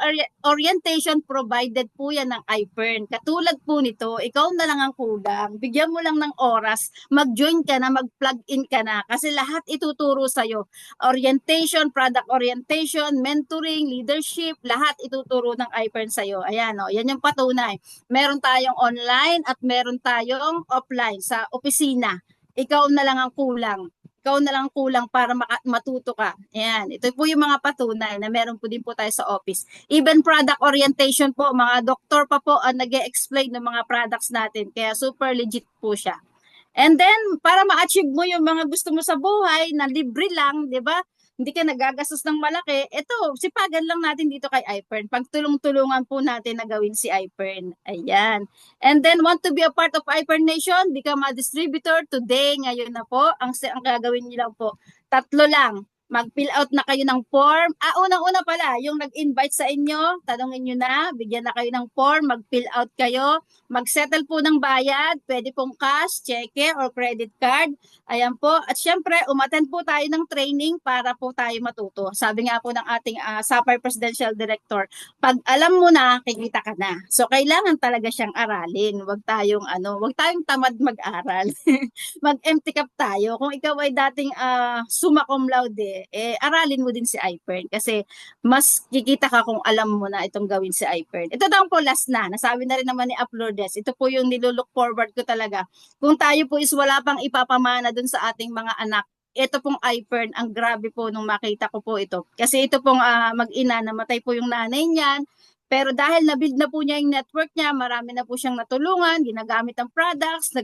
orientation provided po yan ng iPern. Katulad po nito, ikaw na lang ang kulang. Bigyan mo lang ng oras, mag-join ka na, mag-plug in ka na kasi lahat ituturo sa'yo. Orientation, product orientation, mentoring, leadership, lahat ituturo ng iPern sa'yo. Ayan, yan yung patunay. Meron tayong online at meron tayong offline sa opisina. Ikaw na lang ang kulang. Ikaw na lang kulang para matuto ka. Ayan, ito po yung mga patunay na meron po din po tayo sa office. Even product orientation po, mga doktor pa po ang nag-e-explain ng mga products natin. Kaya super legit po siya. And then, para ma-achieve mo yung mga gusto mo sa buhay na libre lang, di ba? hindi ka nagagastos ng malaki, ito, sipagan lang natin dito kay iPern. Pagtulong-tulungan po natin na gawin si iPern. Ayan. And then, want to be a part of iPern Nation? Become a distributor today. Ngayon na po. Ang gagawin niyo lang po, 3 lang. Mag-fill out na kayo ng form. Unang-una pala, yung nag-invite sa inyo, tanongin nyo na, bigyan na kayo ng form, mag-fill out kayo, mag-settle po ng bayad, pwede pong cash, cheque, or credit card. Ayan po. At syempre, umattend po tayo ng training para po tayo matuto. Sabi nga po ng ating SAPAR Presidential Director, pag alam mo na, kikita ka na. So, kailangan talaga siyang aralin. Huwag tayong tamad mag-aral. Mag-empty cup tayo. Kung ikaw ay dating summa cum laude, aralin mo din si iPern kasi mas kikita ka kung alam mo na itong gawin si iPern. Ito daw po last na. Nasabi na rin naman ni Uploades. Ito po yung nilulook forward ko talaga. Kung tayo po is wala pang ipapamana dun sa ating mga anak, ito pong iPern, ang grabe po nung makita ko po ito. Kasi ito pong mag-ina, namatay po yung nanay niyan. Pero dahil na-build na po niya yung network niya, marami na po siyang natulungan, ginagamit ang products,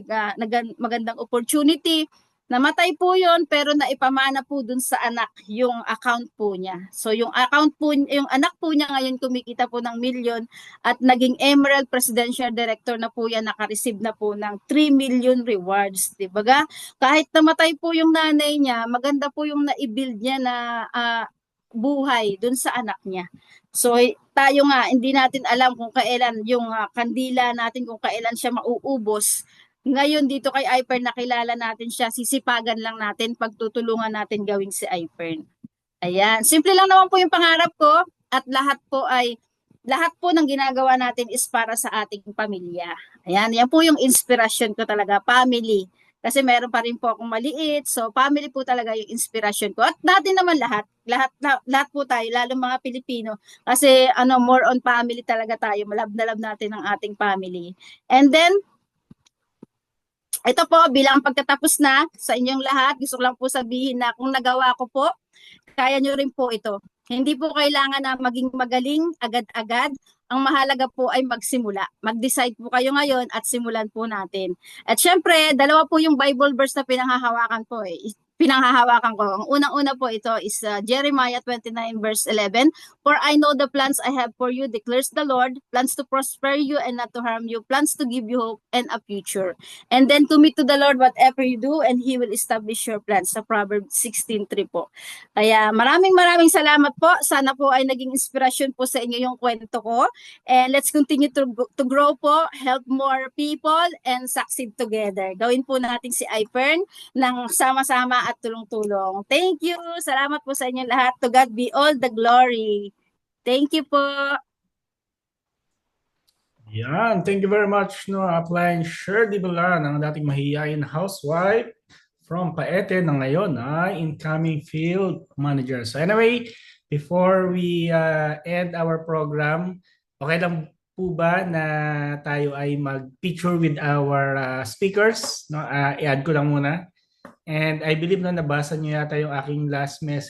magandang opportunity. Namatay po yon pero naipamana po dun sa anak yung account po niya. So yung account po, yung anak po niya ngayon kumikita po ng milyon at naging Emerald Presidential Director na po yan, naka-receive na po ng 3 million rewards. Diba? Kahit namatay po yung nanay niya, maganda po yung na-build niya na buhay dun sa anak niya. So tayo nga, hindi natin alam kung kailan yung kandila natin, kung kailan siya mauubos. Ngayon dito kay iPern, nakilala natin siya, sisipagan lang natin, pagtutulungan natin gawing si iPern. Ayan, simple lang naman po yung pangarap ko at lahat po ng ginagawa natin is para sa ating pamilya. Ayan, yan po yung inspirasyon ko talaga, family. Kasi meron pa rin po akong maliit, so family po talaga yung inspirasyon ko. At natin naman lahat po tayo, lalo mga Pilipino, kasi more on family talaga tayo, love na love natin ang ating family. And then, ito po, bilang pagkatapos na sa inyong lahat, gusto ko lang po sabihin na kung nagawa ko po, kaya nyo rin po ito. Hindi po kailangan na maging magaling agad-agad. Ang mahalaga po ay magsimula. Mag-decide po kayo ngayon at simulan po natin. At syempre, 2 po yung Bible verse na pinanghahawakan ko. Pinanghahawakan ko. Ang unang-una po ito is Jeremiah 29 verse 11. For I know the plans I have for you, declares the Lord, plans to prosper you and not to harm you, plans to give you hope and a future. And then commit to the Lord whatever you do and He will establish your plans. Sa Proverbs 16:3 po. Kaya maraming salamat po. Sana po ay naging inspirasyon po sa inyo yung kwento ko. And let's continue to grow po, help more people, and succeed together. Gawin po natin si iPern ng sama-sama at tulong-tulong. Thank you. Salamat po sa inyo lahat. To God be all the glory. Thank you po.
Yan, thank you very much, no, Upline Shirley Balan, ang dating mahihayin housewife from Paete na ngayon ay incoming field manager. So anyway, before we end our program, okay lang po ba na tayo ay mag-picture with our speakers? No? I-add ko lang muna. And I believe na nabasa niyo yata yung aking last message.